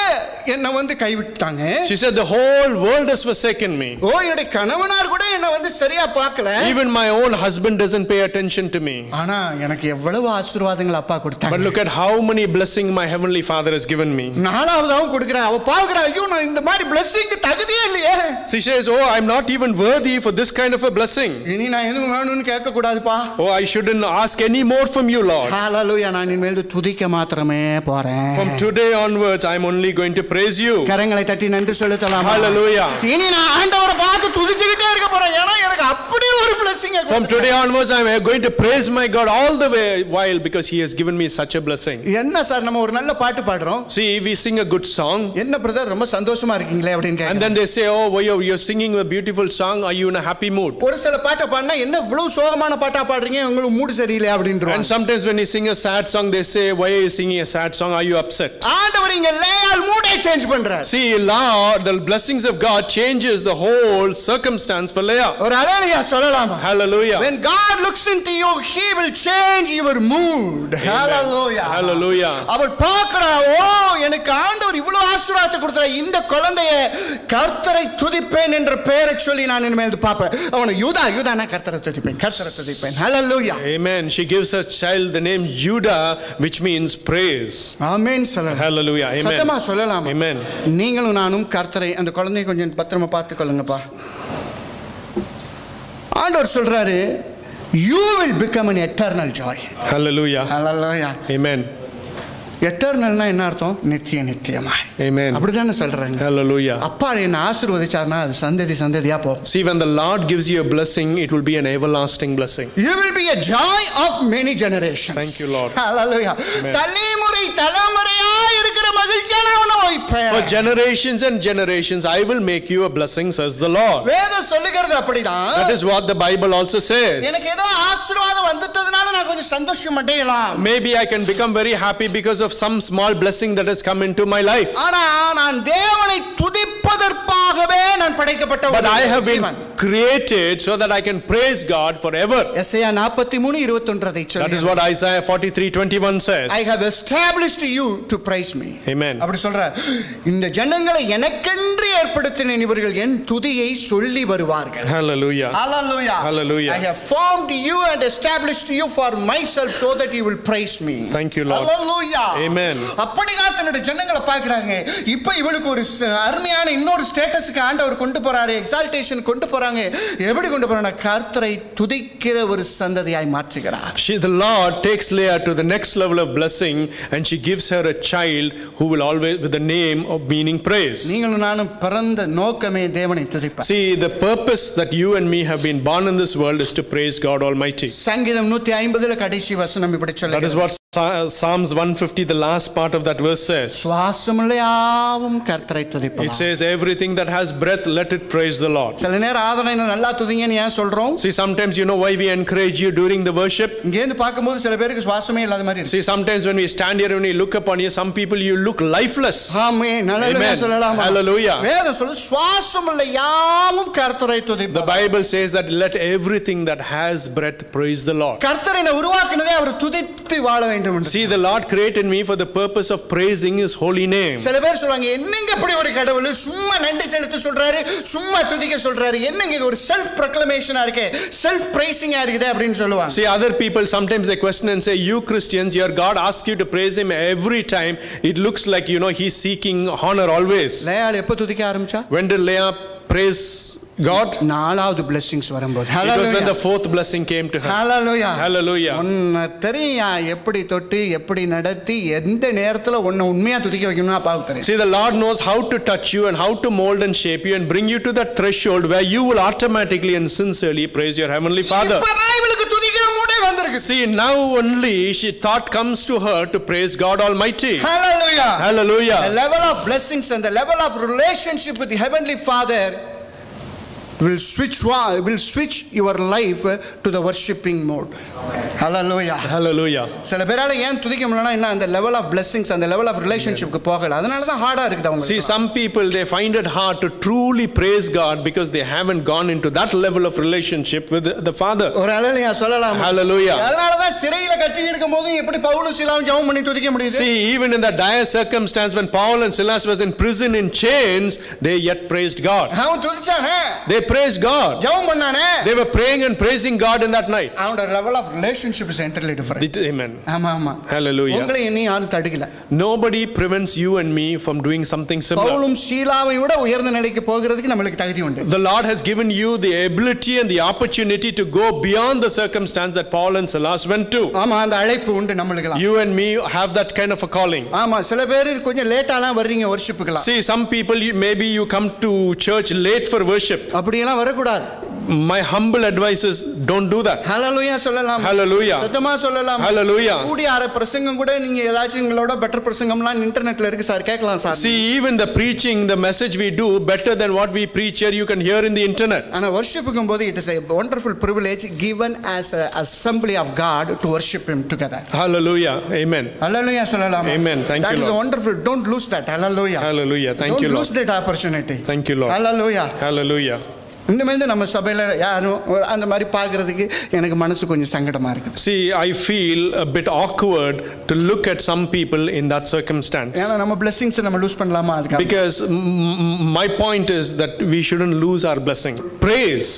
என்ன வந்து கைவிட்டாங்க. She said the whole world has forsaken me. ஓ, என்னுடைய கணவனார் கூட என்ன வந்து சரியா பார்க்கல. Even my own husband doesn't pay attention to me. ஆனா எனக்கு எவ்வளவு ஆசீர்வாதங்கள் அப்பா கொடுத்தாங்க. But look at how many blessings my heavenly Father has given me. நாலாவதாவும் கொடுக்கறா. அவ பாக்குறா, ஐயோ நான் இந்த மாதிரி blessingக்கு தகுதியே இல்லையே. She says, oh, I'm not even worthy for this kind of a blessing. இனி நான் எதுவும் வேணும்னு கேட்க கூடாதுப்பா. Oh, I shouldn't ask any more from you, Lord. Hallelujah. நான் இனிமேல் துதிக்க மாத்திரமே போறேன். From today onwards I am only going to praise you. கரங்களை தட்டி நன்றி செலுத்தலாம். Hallelujah. இனி நான் ஆண்டவரை பார்த்து துதிச்சிட்டே இருக்க போறேன். ஏன்னா எனக்கு அப்படி ஒரு blessing. From today onwards I am going to praise my God all the way while because he has given me such a blessing. என்ன சார் நம்ம ஒரு நல்ல பாட்டு பாடுறோம். See, we sing a good song. என்ன பிரதர் ரொம்ப சந்தோஷமா இருக்கீங்களே அப்படினு கேக்குறாங்க. And then they say, oh, you're singing a beautiful song, are you in a happy mood? ஒரு சில பாட்டு பாடுனா என்ன இவ்வளவு சோகமான பாட்டா பாடுறீங்க, உங்களுக்கு மூட் சரியில்லை அப்படின்றாங்க. And sometimes when you sing a sad song, they say, why are you singing a sad song, are you upset? ஆண்டவர் இங்க லேயால் மூடை சேஞ்ச் பண்றார். See, Lord, the blessings of God changes the whole circumstance for Leah. ஒரு ஹalleluya சொல்லலாமா? Hallelujah. Hallelujah. When God looks into you, He will change your mood. Hallelujah. Hallelujah. அவர் பார்க்கிறார், ஓ எனக்கு ஆண்டவர் இவ்வளவு ஆசீர்வாதத்தை கொடுத்தார், இந்த குழந்தையை கர்த்தரை துதிப்பேன் என்ற பெயரை சொல்லி நான் இனிமேல் பார்ப்பேன். அவனை யூதானா கர்த்தரை துதிப்பேன். Hallelujah. Amen. She gives her child the name Judah, which means praise. ஆமென் சொல்லலாம். Hallelujah. Amen. சத்தமா சொல்லலாம். Amen. நீங்களும் நானும் கர்த்தரை, அந்த குழந்தையை கொஞ்சம் பத்திரமா பார்த்து கொள்ளுங்கப்பா. ஆண்டவர் சொல்றாரு, you will become an eternal joy. Hallelujah. Hallelujah. Amen. எட்டர்னல்னா என்ன அர்த்தம்? நித்தியமாய். Amen. அப்படிதானே சொல்றாங்க. Hallelujah. அப்பா என்ன ஆசீர்வதிச்சார்னா அது சந்ததியா போகும். See, when the Lord gives you a blessing, it will be an everlasting blessing. You will be a joy of many generations. Thank you, Lord. Hallelujah. தலைமுறையா இருக்கிற மகிழ்ச்சியை நான் உன்னை வைப்பேன். For generations and generations I will make you a blessing, says the Lord. வேதம் சொல்லுகிறது அப்படிதான். That is what the Bible also says. எனக்கு ஏதோ ஆசீர்வாதம் வந்துட்டதனால நான் கொஞ்சம் சந்தோஷம் அடையலாம். Maybe I can become very happy because of some small blessing that has come into my life. ஆனா நான் தேவனை துதிப்பதற்காகவே நான் படைக்கப்பட்ட ஒரு But I have been Jeevan. created so that I can praise God forever. எசாயா 43:21 அதை சொல்லுகிறது. That is what Isaiah 43:21 says. I have established you to praise me. Amen. அப்படி சொல்றார். இந்த ஜனங்களை எனக்கென்று ஏற்படுத்தின இவர்கள் என் துதியை சொல்லி வருவார்கள். Hallelujah. Hallelujah. Hallelujah. I have formed you and established you for myself so that you will praise me. Thank you, Lord. Hallelujah. Amen. அப்படிதான் தன்னுடைய ஜனங்களை பார்க்கறாங்க. இப்போ இவளுக்கு ஒரு அருமையான இன்னொரு ஸ்டேட்டஸ்க்கு ஆண்டவர் கொண்டு போறாரு, எக்ஸால்டேஷன் கொண்டு போறாங்க. எப்படி கொண்டு போறாங்க? கர்த்தரை துதிக்கிற ஒரு சந்ததியாய் மாற்றுகிறார். The Lord takes Leah to the next level of blessing, and she gives her a child who will always with the name of meaning praise. நீங்களும் நானும் பிறந்த நோக்கமே தேவனை துதிப்பது. See, the purpose that you and me have been born in this world is to praise God Almighty. சங்கீதம் 150 கடைசி வசனம் இப்படி சொல்லுது. That is what Psalms 150, the last part of that verse says. சுவாசமுள்ள யாவும் கர்த்தரை துதிப்பதாக. It says everything that has breath, let it praise the Lord. சில நேரம் ஆதரனை நல்லா துதிங்கன்னு ஏன் சொல்றோம்? See, sometimes you know why we encourage you during the worship. இங்க இருந்து பாக்கும்போது சில பேருக்கு சுவாசமே இல்லாத மாதிரி இருக்கு. See, sometimes when we stand here and we look upon you, some people you look lifeless. ஆமென். ஹalleluya சொல்லலாம். Hallelujah. வேதம் சொல்லுது சுவாசமுள்ள யாவும் கர்த்தரை துதிப்பதாக. The Bible says that let everything that has breath praise the Lord. கர்த்தரை உருவாக்கினதே அவர் துதித்து வாழ வேண்டும் என்று. See, the Lord created me for the purpose of praising His holy name. சில பேர் சொல்வாங்க, என்னங்க இப்படி ஒரு கடவுள் சும்மா நன்றி செலுத்த சொல்றாரு, சும்மா துதிக்க சொல்றாரு, என்னங்க இது ஒரு செல்ஃப் ப்ரொக்ளமேஷனா இருக்கு, செல்ஃப் பிரைசிங்கா இருக்குது அப்படினு சொல்லுவாங்க. See, other people sometimes they question and say, you Christians, your God asks you to praise Him every time. It looks like, you know, He's seeking honor always. லேயாள் எப்ப துதிக்க ஆரம்பிச்சா? When did Leah praise God? நாலாவது blessings வரும்போது. It was when the fourth blessing came to her. Hallelujah. Hallelujah. உன்னை தெரியா எப்படி தொட்டு எப்படி நடத்தி எந்த நேரத்துல உன்னை உண்மையா துதிக்க வைக்கணும்னு அப்பாவுக்கு தெரியும். See, the Lord knows how to touch you and how to mold and shape you and bring you to that threshold where you will automatically and sincerely praise your heavenly Father. இப்ப பைபிளுக்கு துதிக்கிற மூடே வந்திருக்கு. See, now only thought comes to her to praise God Almighty. Hallelujah. Hallelujah. The level of blessings and the level of relationship with the heavenly Father will switch your life to the worshiping mode. Hallelujah. Hallelujah. சில பேரால ஏன் துதிக்க முடியலனா என்ன அந்த level of blessings and the level of relationship க்கு போகல. அதனால தான் ஹார்டா இருக்குது அவங்களுக்கு. See, some people they find it hard to truly praise God because they haven't gone into that level of relationship with the Father. ஒரு ஹalleluya சொல்லலாம். Hallelujah. அதனால தான் சிறையில கட்டி இருக்கும்போது எப்படி பவுலும் சீலாவும் ஜெபம் பண்ணி துதிக்க முடியுது? See, even in that dire circumstance when Paul and Silas was in prison in chains, they yet praised God. அவன் துதிச்சானே. They praised God. ஜெபம் பண்ணானே. They were praying and praising God in that night. அவனோட level of relationship is entirely different. Amen. ஆமா. Hallelujah. உங்களை இன்னும் யாரும் தடுக்கல. Nobody prevents you and me from doing something similar. பவுலும் சீலாவை விட உயர்ந்த நிலைக்கு போகிறதுக்கு நமக்கு தகுதி உண்டு. The Lord has given you the ability and the opportunity to go beyond the circumstance that Paul and Silas went to. ஆமா, அந்த அழைப்பு உண்டு நமக்கு. You and me have that kind of a calling. ஆமா, சில பேர் கொஞ்சம் லேட்டாலாம் வர்றீங்க worshipக்குலாம். See, some people maybe you come to church late for worship. அப்படியெல்லாம் வரக்கூடாது. My humble advice is don't do that. Hallelujah சொல்லலாம். Hallelujah. சத்தமா சொல்லலாம். Hallelujah. கூடி ஆற பிரசங்கம் கூட நீங்க ஏதாச்சும் உங்களோட பெட்டர் பிரசங்கம்லாம் இன்டர்நெட்ல இருக்கு சார், கேட்கலாம் sir. See, even the preaching, the message we do better than what we preach here you can hear in the internet. ஆனா worshipக்கும் போது it is a wonderful privilege given as a assembly of God to worship Him together. Hallelujah. Amen. Hallelujah சொல்லலாம். Amen. Thank you, That is Lord. wonderful. Don't lose that. Hallelujah. Hallelujah. Thank you, Don't Lord. lose that opportunity. Thank you, Lord. Hallelujah. Hallelujah. இன்னுமே நம்ம சபையில் யாரும் அந்த மாதிரி பார்க்கறதுக்கு எனக்கு மனசு கொஞ்சம் சங்கடமா இருக்குது. See, I feel a bit awkward to look at some people in that circumstance. ஏன்னா நம்ம blessings நம்ம லூஸ் பண்ணலாமா அதுக்கு? Because my point is that we shouldn't lose our blessing. Praise.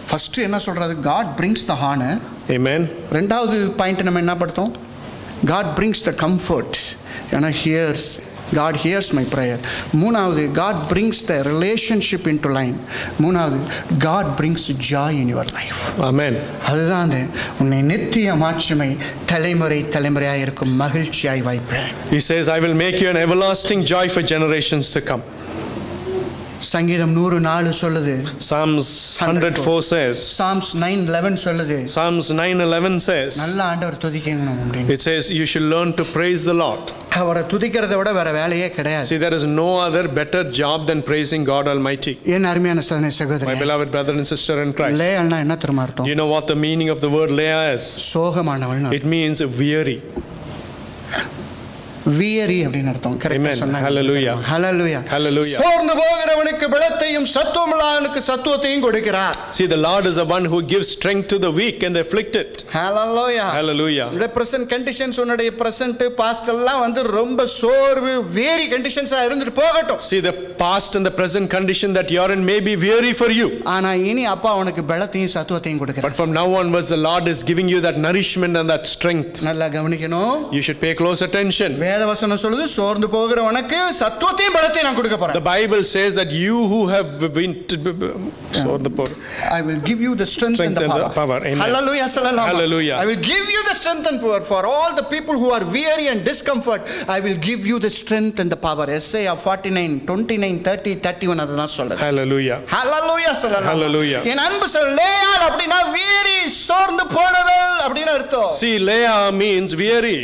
First என்ன சொல்றது? God brings the honor. Amen. ரெண்டாவது point நம்ம என்ன படுத்தோம்? God brings the comfort. ஏன்னா God hears my prayer. மூணாவது, God brings the relationship into line. மூணாவது, God brings joy in your life. Amen. அதுதான் உன்னை நித்திய மாட்சிமை தலைமுறையாக இருக்கும் மகிழ்ச்சியாய் வைப்பேன். He says, I will make you an everlasting joy for generations to come. சங்கீதம் 104 சொல்லுது. Psalms 104 says. Psalms 9:11 சொல்லுது. Psalms 9:11 says. நல்ல ஆண்டவர் துதிக்கணும் அப்படின்னு. It says you should learn to praise the Lord. அவரை துதிக்கிறதை விட வேற வேலையே கிடையாது. See, there is no other better job than praising God Almighty. என் அருமையான சகோதரனே, My beloved brother and sister in Christ. லேயால்னா என்ன தெரியுமா அர்த்தம்? You know what the meaning of the word Leah is? சோகமானவள். It means weary. weary அப்படின அர்த்தம். கரெக்ட்டா சொன்னாங்க. Hallelujah. Hallelujah. Hallelujah. சோர்ந்து போகிறவனுக்கு பலத்தையும் சத்துவமுள்ளவனுக்கு சத்துவத்தையும் கொடுக்கிறார். See, the Lord is the one who gives strength to the weak and the afflicted. Hallelujah. Hallelujah. இந்த present conditions உன்னுடைய present past எல்லாம் வந்து ரொம்ப சோர்வு weary conditions இருந்துட்டு போகட்டும். See, the past and the present condition that you are in may be weary for you. ஆனா இனி அப்பா உனக்கு பலத்தையும் சத்துவத்தையும் கொடுக்கிறார். But from now onwards the Lord is giving you that nourishment and that strength. நல்லா கவனிக்கணும். You should pay close attention. வேதவசனம் சொல்லுது சோர்ந்து போகிறவனுக்கு சத்துவத்தையும் பலத்தையும் நான் கொடுக்க போறேன். The Bible says that you who have been I will give you the strength and the power. Amen. Hallelujah. Hallelujah. I will give you the strength and power for all the people who are weary and discomfort. I will give you the strength and the power. Isaiah 49, 29, 30, 31 அதெல்லாம் சொல்லுது. Hallelujah. Hallelujah. Hallelujah. என் அன்பு லேயாள் அப்படினா weary சோர்ந்து போனவள் அப்படின அர்த்தம். See, Leah means weary.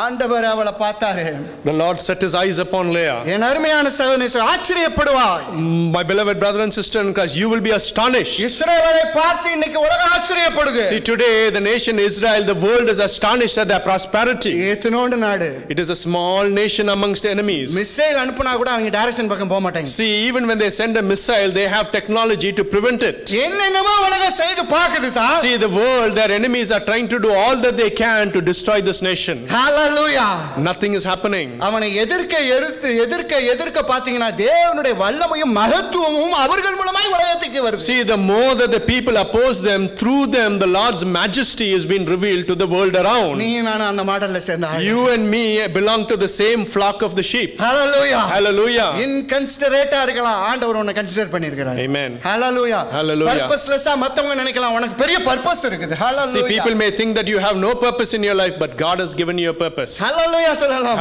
ஆண்டவர் அவளை பார்த்தாரு. The Lord set his eyes upon Leah. என் அருமையான சகோதரனே, ஆச்சரியப்படுவாய். My beloved brother and sister in Christ, you will be astonished. இஸ்ரவேலை பார்த்து இன்னைக்கு உலகம் ஆச்சரியப்படுது. See, today the nation Israel, the world is astonished at their prosperity. ஏத்துனோண்டு நாடு. It is a small nation amongst enemies. Missile அனுப்புனா கூட அவங்க direction பக்கம் போக மாட்டாங்க. See, even when they send a missile, they have technology to prevent it. என்னென்னமோ உலகம் செய்து பாக்குது sir. See, the world, their enemies are trying to do all that they can to destroy this nation. Hallelujah. Nothing is happening. அவனை எதிர்க்க பாத்தீங்கன்னா தேவனுடைய வல்லமையும் மகத்துவமும் அவர்கள் மூலமாய் உலகத்துக்கு வருது. See, the more that the people oppose them, through them the Lord's majesty has been revealed to the world around. நீ நான் அந்த மாடல்ல சேர்ந்த ஆளு. You and me belong to the same flock of the sheep. Hallelujah. Hallelujah. இன்கன்சிடரேட்டா இருக்கலாம், ஆண்டவர் உன்னை consider பண்ணியிருக்கிறார். Amen. Hallelujah. Hallelujah. பர்பஸ்லெஸ்ஸா மத்தவங்க நினைக்கலாம் உனக்கு பெரிய பர்பஸ் இருக்குது. Hallelujah. See, people may think that you have no purpose in your life, but God has given you a purpose. Hallelujah.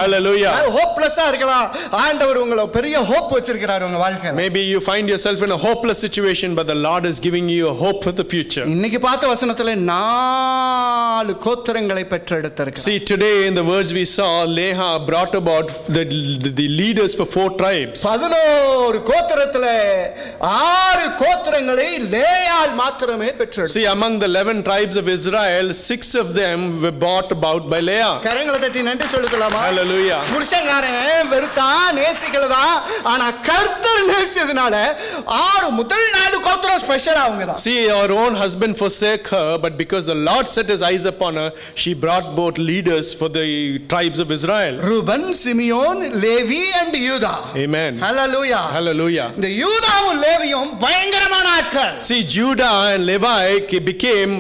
Hallelujah. ஹோப்லெஸ்ஸா இருக்கலாம், ஆண்டவர் உங்களுக்கு பெரிய ஹோப் வச்சிருக்கிறார் உங்க வாழ்க்கையில. Maybe you find yourself in a hopeless situation, but the Lord is giving you a hope for the future. இன்னைக்கு பார்த்த வசனத்துல 4 கோத்திரங்களை பெற்றெடுத்திருக்கிறார். See, today in the words we saw, Leah brought about the leaders for 4 tribes. 11 கோத்திரத்துல 6 கோத்திரங்களை லேயாள் மாத்திரமே பெற்றெடுத்தார். See, among the 11 tribes of Israel, 6 of them were brought about by Leah. கரங்களை தட்டி நன்றி சொல்லலாமா? Hallelujah. புருஷன்காரன் வெறுத்தா நேசிக்கலதா, ஆனா கர்த்தர் நேசிச்சதுனால 6 முதல் 4 கோத்திரம் ஸ்பெஷல் அவங்கதான். See, our own husband forsake her, but because the Lord set his eyes upon her, she brought both leaders for the tribes of Israel. Reuben, Simeon, Levi and Judah. Amen. Hallelujah. Hallelujah. இந்த யூதாவும் லேவியும் பயங்கரமான ஆட்கள். See, Judah and Levi became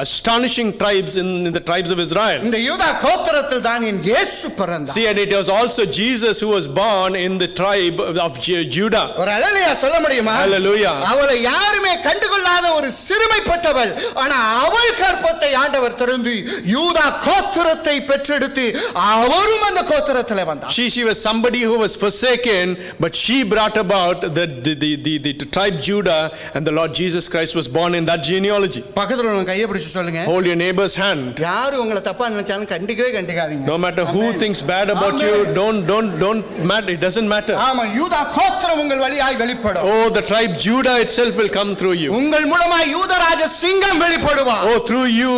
astonishing tribes in the tribes of Israel. இந்த யூதா கோத்திரத்தில் தான் இயேசு பிறந்தார். See, and it was also Jesus who was born in the tribe of Judah. ஒரு ஹalleluya சொல்ல முடியுமா? Hallelujah. அவளை யாருமே கண்டுகொள்ளாத ஒரு சிறுமைப்பட்டவள், ஆனா அவள் கற்பத்தை ஆண்டவர் திறந்து யூதா கோத்திரத்தை பெற்றெடுத்து அவரும் அந்த கோத்திரத்திலே வந்தார். She was somebody who was forsaken, but she brought about the tribe Judah, and the Lord Jesus Christ was born in that genealogy. பக்கத்துல உங்க கையை பிடிச்சு சொல்லுங்க. Hold your neighbor's hand. யாரு உங்களை தப்பா நினைச்சாலும் கண்டிக்கவே கண்டிக்காதீங்க. நினைக்காதீங்க. No matter who thinks bad about you, don't matter. It doesn't matter. ஆமா, யூதா கோத்திரம் உங்கள் வழியாய் வெளிப்படும். Oh, the tribe Judah itself will come through you. உங்கள் மூலமாய் யூதராஜ சிங்கம் வெளிப்படுவார். Oh, through you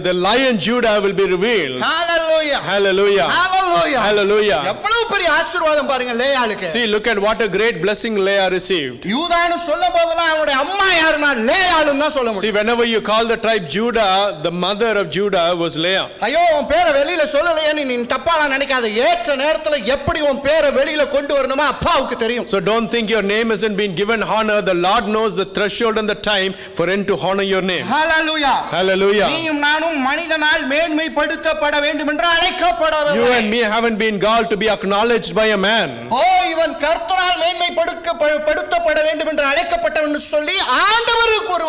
the lion Judah will be revealed. Hallelujah. Hallelujah. Hallelujah. Hallelujah. எவ்வளவு பெரிய ஆசீர்வாதம் பாருங்க லேயாளுக்கு. See, look at what a great blessing Leah received. யூதான்னு சொல்லும்போதெல்லாம் அவனுடைய அம்மா யாருன்னா லேயாளுன்னு தான் சொல்ல முடியும். See, whenever you call the tribe Judah, the mother of Judah was Leah. ஐயோ, உன் பேரை வெளியில சொல்லலையேன்னு நீ தப்பாலாம் நினைக்காத. ஏற்ற நேரத்துல எப்படி உன் பேரை வெளியில கொண்டு வரணுமா அப்பாவுக்கு தெரியும். So don't think your name hasn't been given honor. The Lord knows the threshold and the time for him to honor your name. Hallelujah. Hallelujah. நீயும் நானும் மனிதனால் மேன்மைப்படுத்தப்பட வேண்டும் என்று அழைக்கப்படவில்லை. You and me haven't been called to be acknowledged by a man. ஓ, இவன் கர்த்தரால் மேன்மைப்படுத்தப்பட வேண்டும் என்று அழைக்கப்பட்டவன் என்று சொல்லி ஆண்டவருக்கு ஒரு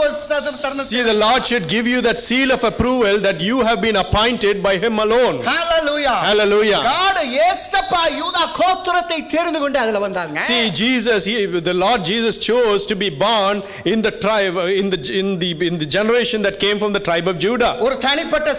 தருணம். See, the Lord should give you that seal of approval that you have been appointed by him alone. Hallelujah. Hallelujah. God இயேசுப்பா யூதா கோத்திரத்தை தேர்ந்து கொண்டு அதுல வந்தாங்க. See, Jesus, the Lord Jesus chose to be born in the tribe, in the generation that came from the tribe of Judah. ஒரு தனிப்பட்ட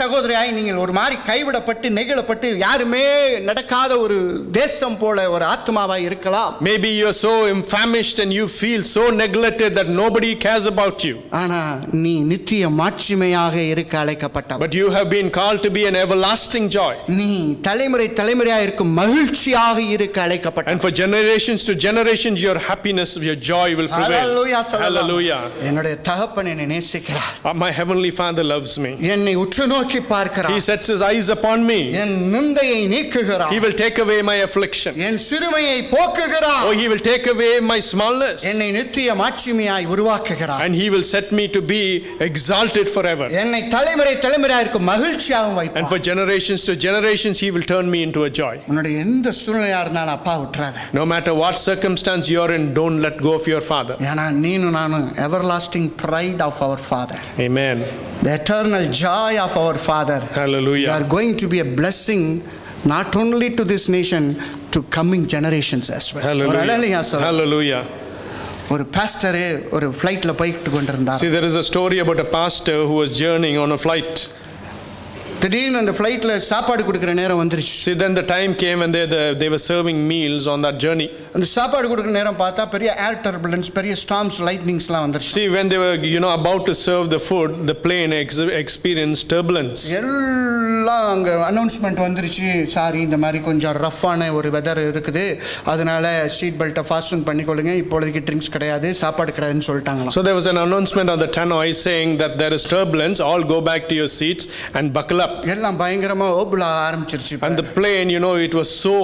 சகோதரியாய் நீங்கள் ஒரு மாதிரி கைவிடப்பட்டு நெகிழப்பட்டு யாருமே நடக்காத ஒரு தேசம் போல ஒரு ஆத்மாவாய் இருக்கலாம். Maybe you are so famished and you feel so neglected that nobody cares about you. ஆனா நீ நித்திய மாட்சிமையாக இருக்க அழைக்கப்பட்டவன். But you have been called to be an everlasting joy. நீ தலைமுறையாக இருக்கும் மகிழ்ச்சியாக இருக்க அழைக்கப்பட்டவன். And for generations to generations your happiness, your joy will prevail. Hallelujah. Hallelujah. என்னுடைய தகப்பன் என்னை நேசிக்கிறார். My heavenly Father loves me. என்னை உற்று நோக்கி பார்க்கிறார். He sets his eyes upon me. என் நிந்தையை நீக்குகிறார். He will take away my affliction. N சிறுமையை போக்குகிறார். Oh, he will take away my smallness. என்னை நித்திய மாட்சிமையாய் உருவாக்குகிறார். And he will set me to be exalted forever. என்னை தலைமுறையாக இருக்கும் மகிழ்ச்சியாகவும் வைப்பார். And for generations to generations he will turn me into a joy. உன்னுடைய எந்த சூழ்நிலையா இருந்தாலும் அப்பா விட்டுறாத. No matter what circumstance you are in, don't let go of your Father. ஏனா நீனும் நானும் everlasting pride of our Father. Amen. The eternal joy of our Father. Hallelujah. You are going to be a blessing not only to this nation, to coming generations as well. Hallelujah. Hallelujah. ஒரு pastor ஒரு ஃளைட்ல போயிட்டு கொண்டிருந்தார். See, there is a story about a pastor who was journeying on a flight. திடீர்னு அந்த ஃளைட்ல சாப்பாடு கொடுக்கிற நேரம் வந்துருச்சு. See, then the time came when they were serving meals on that journey. அந்த சாப்பாடு கொடுக்கிற நேரம் பார்த்தா பெரிய ஏர் டர்புலன்ஸ், பெரிய ஸ்டார்ம்ஸ், லைட்னிங்ஸ்லாம் வந்துருச்சு. See, when they were about to serve the food, the plane experienced turbulence. எல்லாம் அங்க அனௌன்ஸ்மென்ட் வந்துருச்சு. சாரி, இந்த மாதிரி கொஞ்சம் ரஃப்பான ஒரு வெதர் இருக்குது, அதனால சீட் பெல்ட்டை ஃபாஸ்டன் பண்ணிக்கொள்ளுங்க, இப்பொழுதுக்கு ட்ரிங்க்ஸ் கிடையாது, சாப்பாடு கிடையாதுன்னு சொல்லிட்டாங்க. So there was an announcement on the tannoy saying that there is turbulence, all go back to your seats and buckle up. எல்லாம் பயங்கரமா ஓபுல ஆரம்பிச்சிருச்சு. And the plane, it was so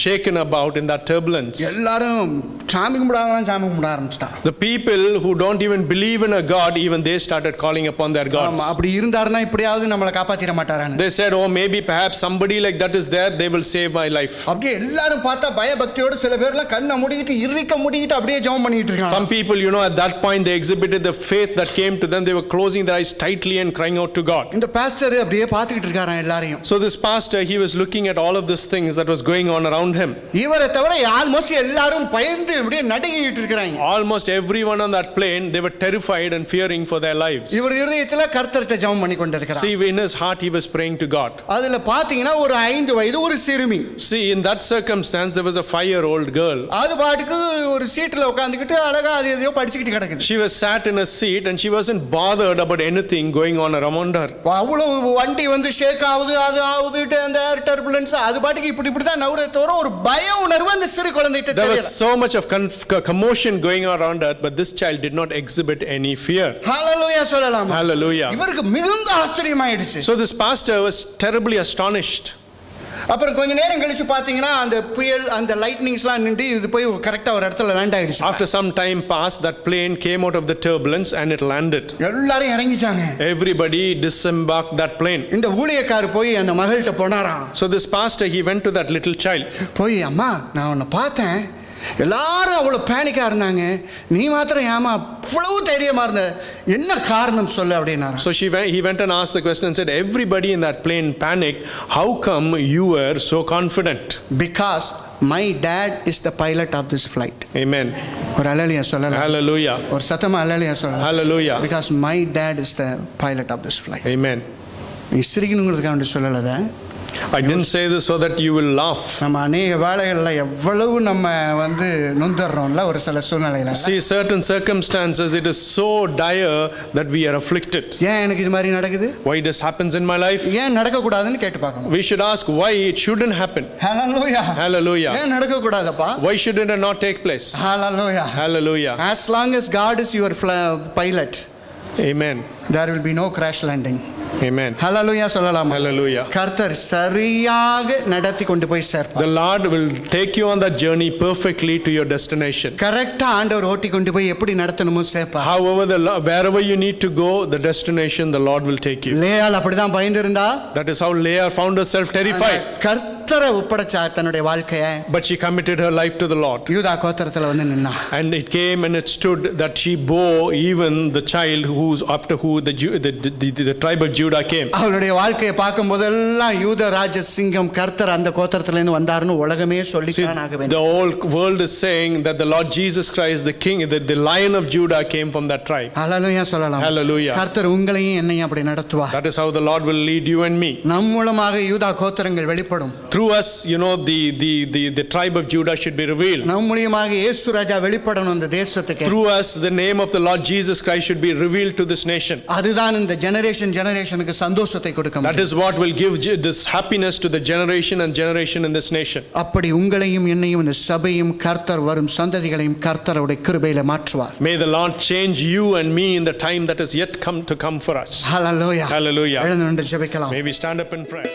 shaken about in that turbulence. எல்லாரும் சாமி கும்பிட ஆரம்பிச்சிட்டாங்க. The people who don't even believe in a God, even they started calling upon their gods. ஆமா, அப்படி இருந்தாருன்னா இப்படியாவது நம்மளை காப்பாத்திர மாட்டாரான்னு. They said, oh, maybe perhaps somebody like that is there, they will save my life. அப்படியே எல்லாரும் பார்த்தா பயபக்தியோட சில பேர்லாம் கண்ணை மூடிட்டு இறுக்க மூடிட்டு அப்படியே ஜெபம் பண்ணிட்டு இருக்காங்க. Some people, at that point they exhibited the faith that came to them. They were closing their eyes tightly and crying out to God. இந்த பாஸ்டர் அப்படியே பார்த்துக்கிட்டு இருக்காராம் எல்லாரையும். So this pastor, he was looking at all of these things that was going on around him. இவரை தவிர almost எல்லாரும் பயந்து அப்படியே நடுங்கிட்டு இருக்காங்க. Almost everyone on that plane, they were terrified and fearing for their lives. இவர் இதயத்துல கர்த்தர்ட்ட ஜெபம் பண்ணி கொண்டிருக்கிறார். See, in his heart he was praying to God. அதுல பாத்தீங்கன்னா ஒரு 5 வயது ஒரு சிறுமி. See, in that circumstance there was a 5-year-old girl. அது பாட்டுக்கு ஒரு சீட்ல உட்கார்ந்துக்கிட்டு அழகா அது எதையோ படிச்சிட்டு கிடக்குது. She was sat in a seat and she wasn't bothered about anything going on around her. அவ்வளவு வண்டி வந்து ஷேக் ஆகுது, அது ஆகுது, அந்த ஏர் டர்புலன்ஸ், அது பாட்டுக்கு இப்படி தான் நவுறே தவிர ஒரு பய உணர்வு அந்த சிறு குழந்தைகிட்ட தெரியல. There was so much of commotion going on around her, but this child did not exhibit any fear. Hallelujah சொல்லலாம். Hallelujah. இவருக்கு மிகுந்த ஆச்சரியமாயிடுச்சு. So this pastor was terribly astonished. அப்புறம் கொஞ்ச நேரம் கழிச்சு பாத்தீங்கன்னா அந்த புயல், அந்த லைட்னிங்ஸ்லாம் நின்று இது போய் கரெக்ட்டா ஒரு இடத்துல லேண்ட் ஆயிடுச்சு. After some time passed, that plane came out of the turbulence and it landed. எல்லாரும் இறங்கிட்டாங்க. Everybody disembarked that plane. இந்த ஊழியக்காரர் போய் அந்த மகள்கிட்ட போனாராம். So this pastor, he went to that little child. போய், அம்மா நான் உன்னை பார்த்தேன், எல்லாரும் அவ்வளவு பேனிக்கா இருந்தாங்க, நீ மாத்திரம் ஏமா இவ்வளவு தைரியமா இருந்த, என்ன காரணம் சொல்லு அப்படினாரு. So he went and asked the question and said, everybody in that plane panicked, how come you were so confident? Because my dad is the pilot of this flight. Amen. ஒரு அல்லேலூயா சொல்லலாம். Hallelujah. ஒரு சத்தமா அல்லேலூயா சொல்லலாம். Hallelujah. Because my dad is the pilot of this flight. Amen. நீ சிரிக்கணுங்கிறதுக்காக வேண்டி சொல்லலை. I didn't say this so that you will laugh. நம்ம அநேக வேளைகளில் எவ்வளவு நம்ம நொந்துடுறோம்ல ஒரு சில சூழ்நிலையில. See, certain circumstances, it is so dire that we are afflicted. ஏன் எனக்கு இது மாதிரி நடக்குது? Why this happens in my life? ஏன் நடக்கக்கூடாதுன்னு கேட்டு பார்க்கணும். We should ask why it shouldn't happen. Hallelujah. Hallelujah. ஏன் நடக்கக்கூடாதப்பா? Why should it not take place? Hallelujah. Hallelujah. As long as God is your pilot, Amen. there will be no crash landing. Amen. Hallelujah சொல்லலாம். Hallelujah. கர்த்தர் சரியாக நடத்தி கொண்டு போய் சேர்ப்பார். The Lord will take you on that journey perfectly to your destination. கரெக்ட்டா ஆண்டவர் ஓட்டி கொண்டு போய் எப்படி நடத்தணுமோ சேர்ப்பார். However, wherever you need to go, the destination the Lord will take you. லேயாள் அப்படிதான் பயந்திருந்தா. That is how Leah found herself terrified. கர்த்தரை ஒப்படைச்சா தன்னுடைய வாழ்க்கையை. But she committed her life to the Lord. யூதா கோத்திரத்துல வந்து நின்னா. And it came and it stood that she bore even the child after who the tribe of Judah came. அவளுடைய வாழ்க்கையை பார்க்கும் போதெல்லாம் யூத ராஜ சிங்கம் கர்த்தர் அந்த கோத்திரத்துல இருந்து வந்தாருன்னு உலகமே சொல்லித்தான் ஆக வேண்டும். The whole world is saying that the Lord Jesus Christ, the king, the lion of Judah came from that tribe. Hallelujah சொல்லலாம். Hallelujah. கர்த்தர் உங்களையும் என்னையும் அப்படி நடத்துவார். That is how the Lord will lead you and me. நம் மூலமாக யூதா கோத்திரங்கள் வெளிப்படும். Through us, the tribe of Judah should be revealed. நம் மூலமாக இயேசு ராஜா வெளிப்படணும் இந்த தேசத்துக்கு. Through us, the name of the Lord Jesus Christ should be revealed to this nation. அதுதான் இந்த ஜெனரேஷனுக்கு சந்தோஷத்தை கொடுக்கும். That is what will give this happiness to the generation and generation in this nation. அப்படி உங்களையும் என்னையும் இந்த சபையும் கர்த்தர் வரும் சந்ததிகளையும் கர்த்தருடைய கிருபையில மாற்றுவார். May the Lord change you and me in the time that is yet come for us. Hallelujah. Hallelujah. எழுந்து நின்று ஜெபிக்கலாம். May we stand up and pray.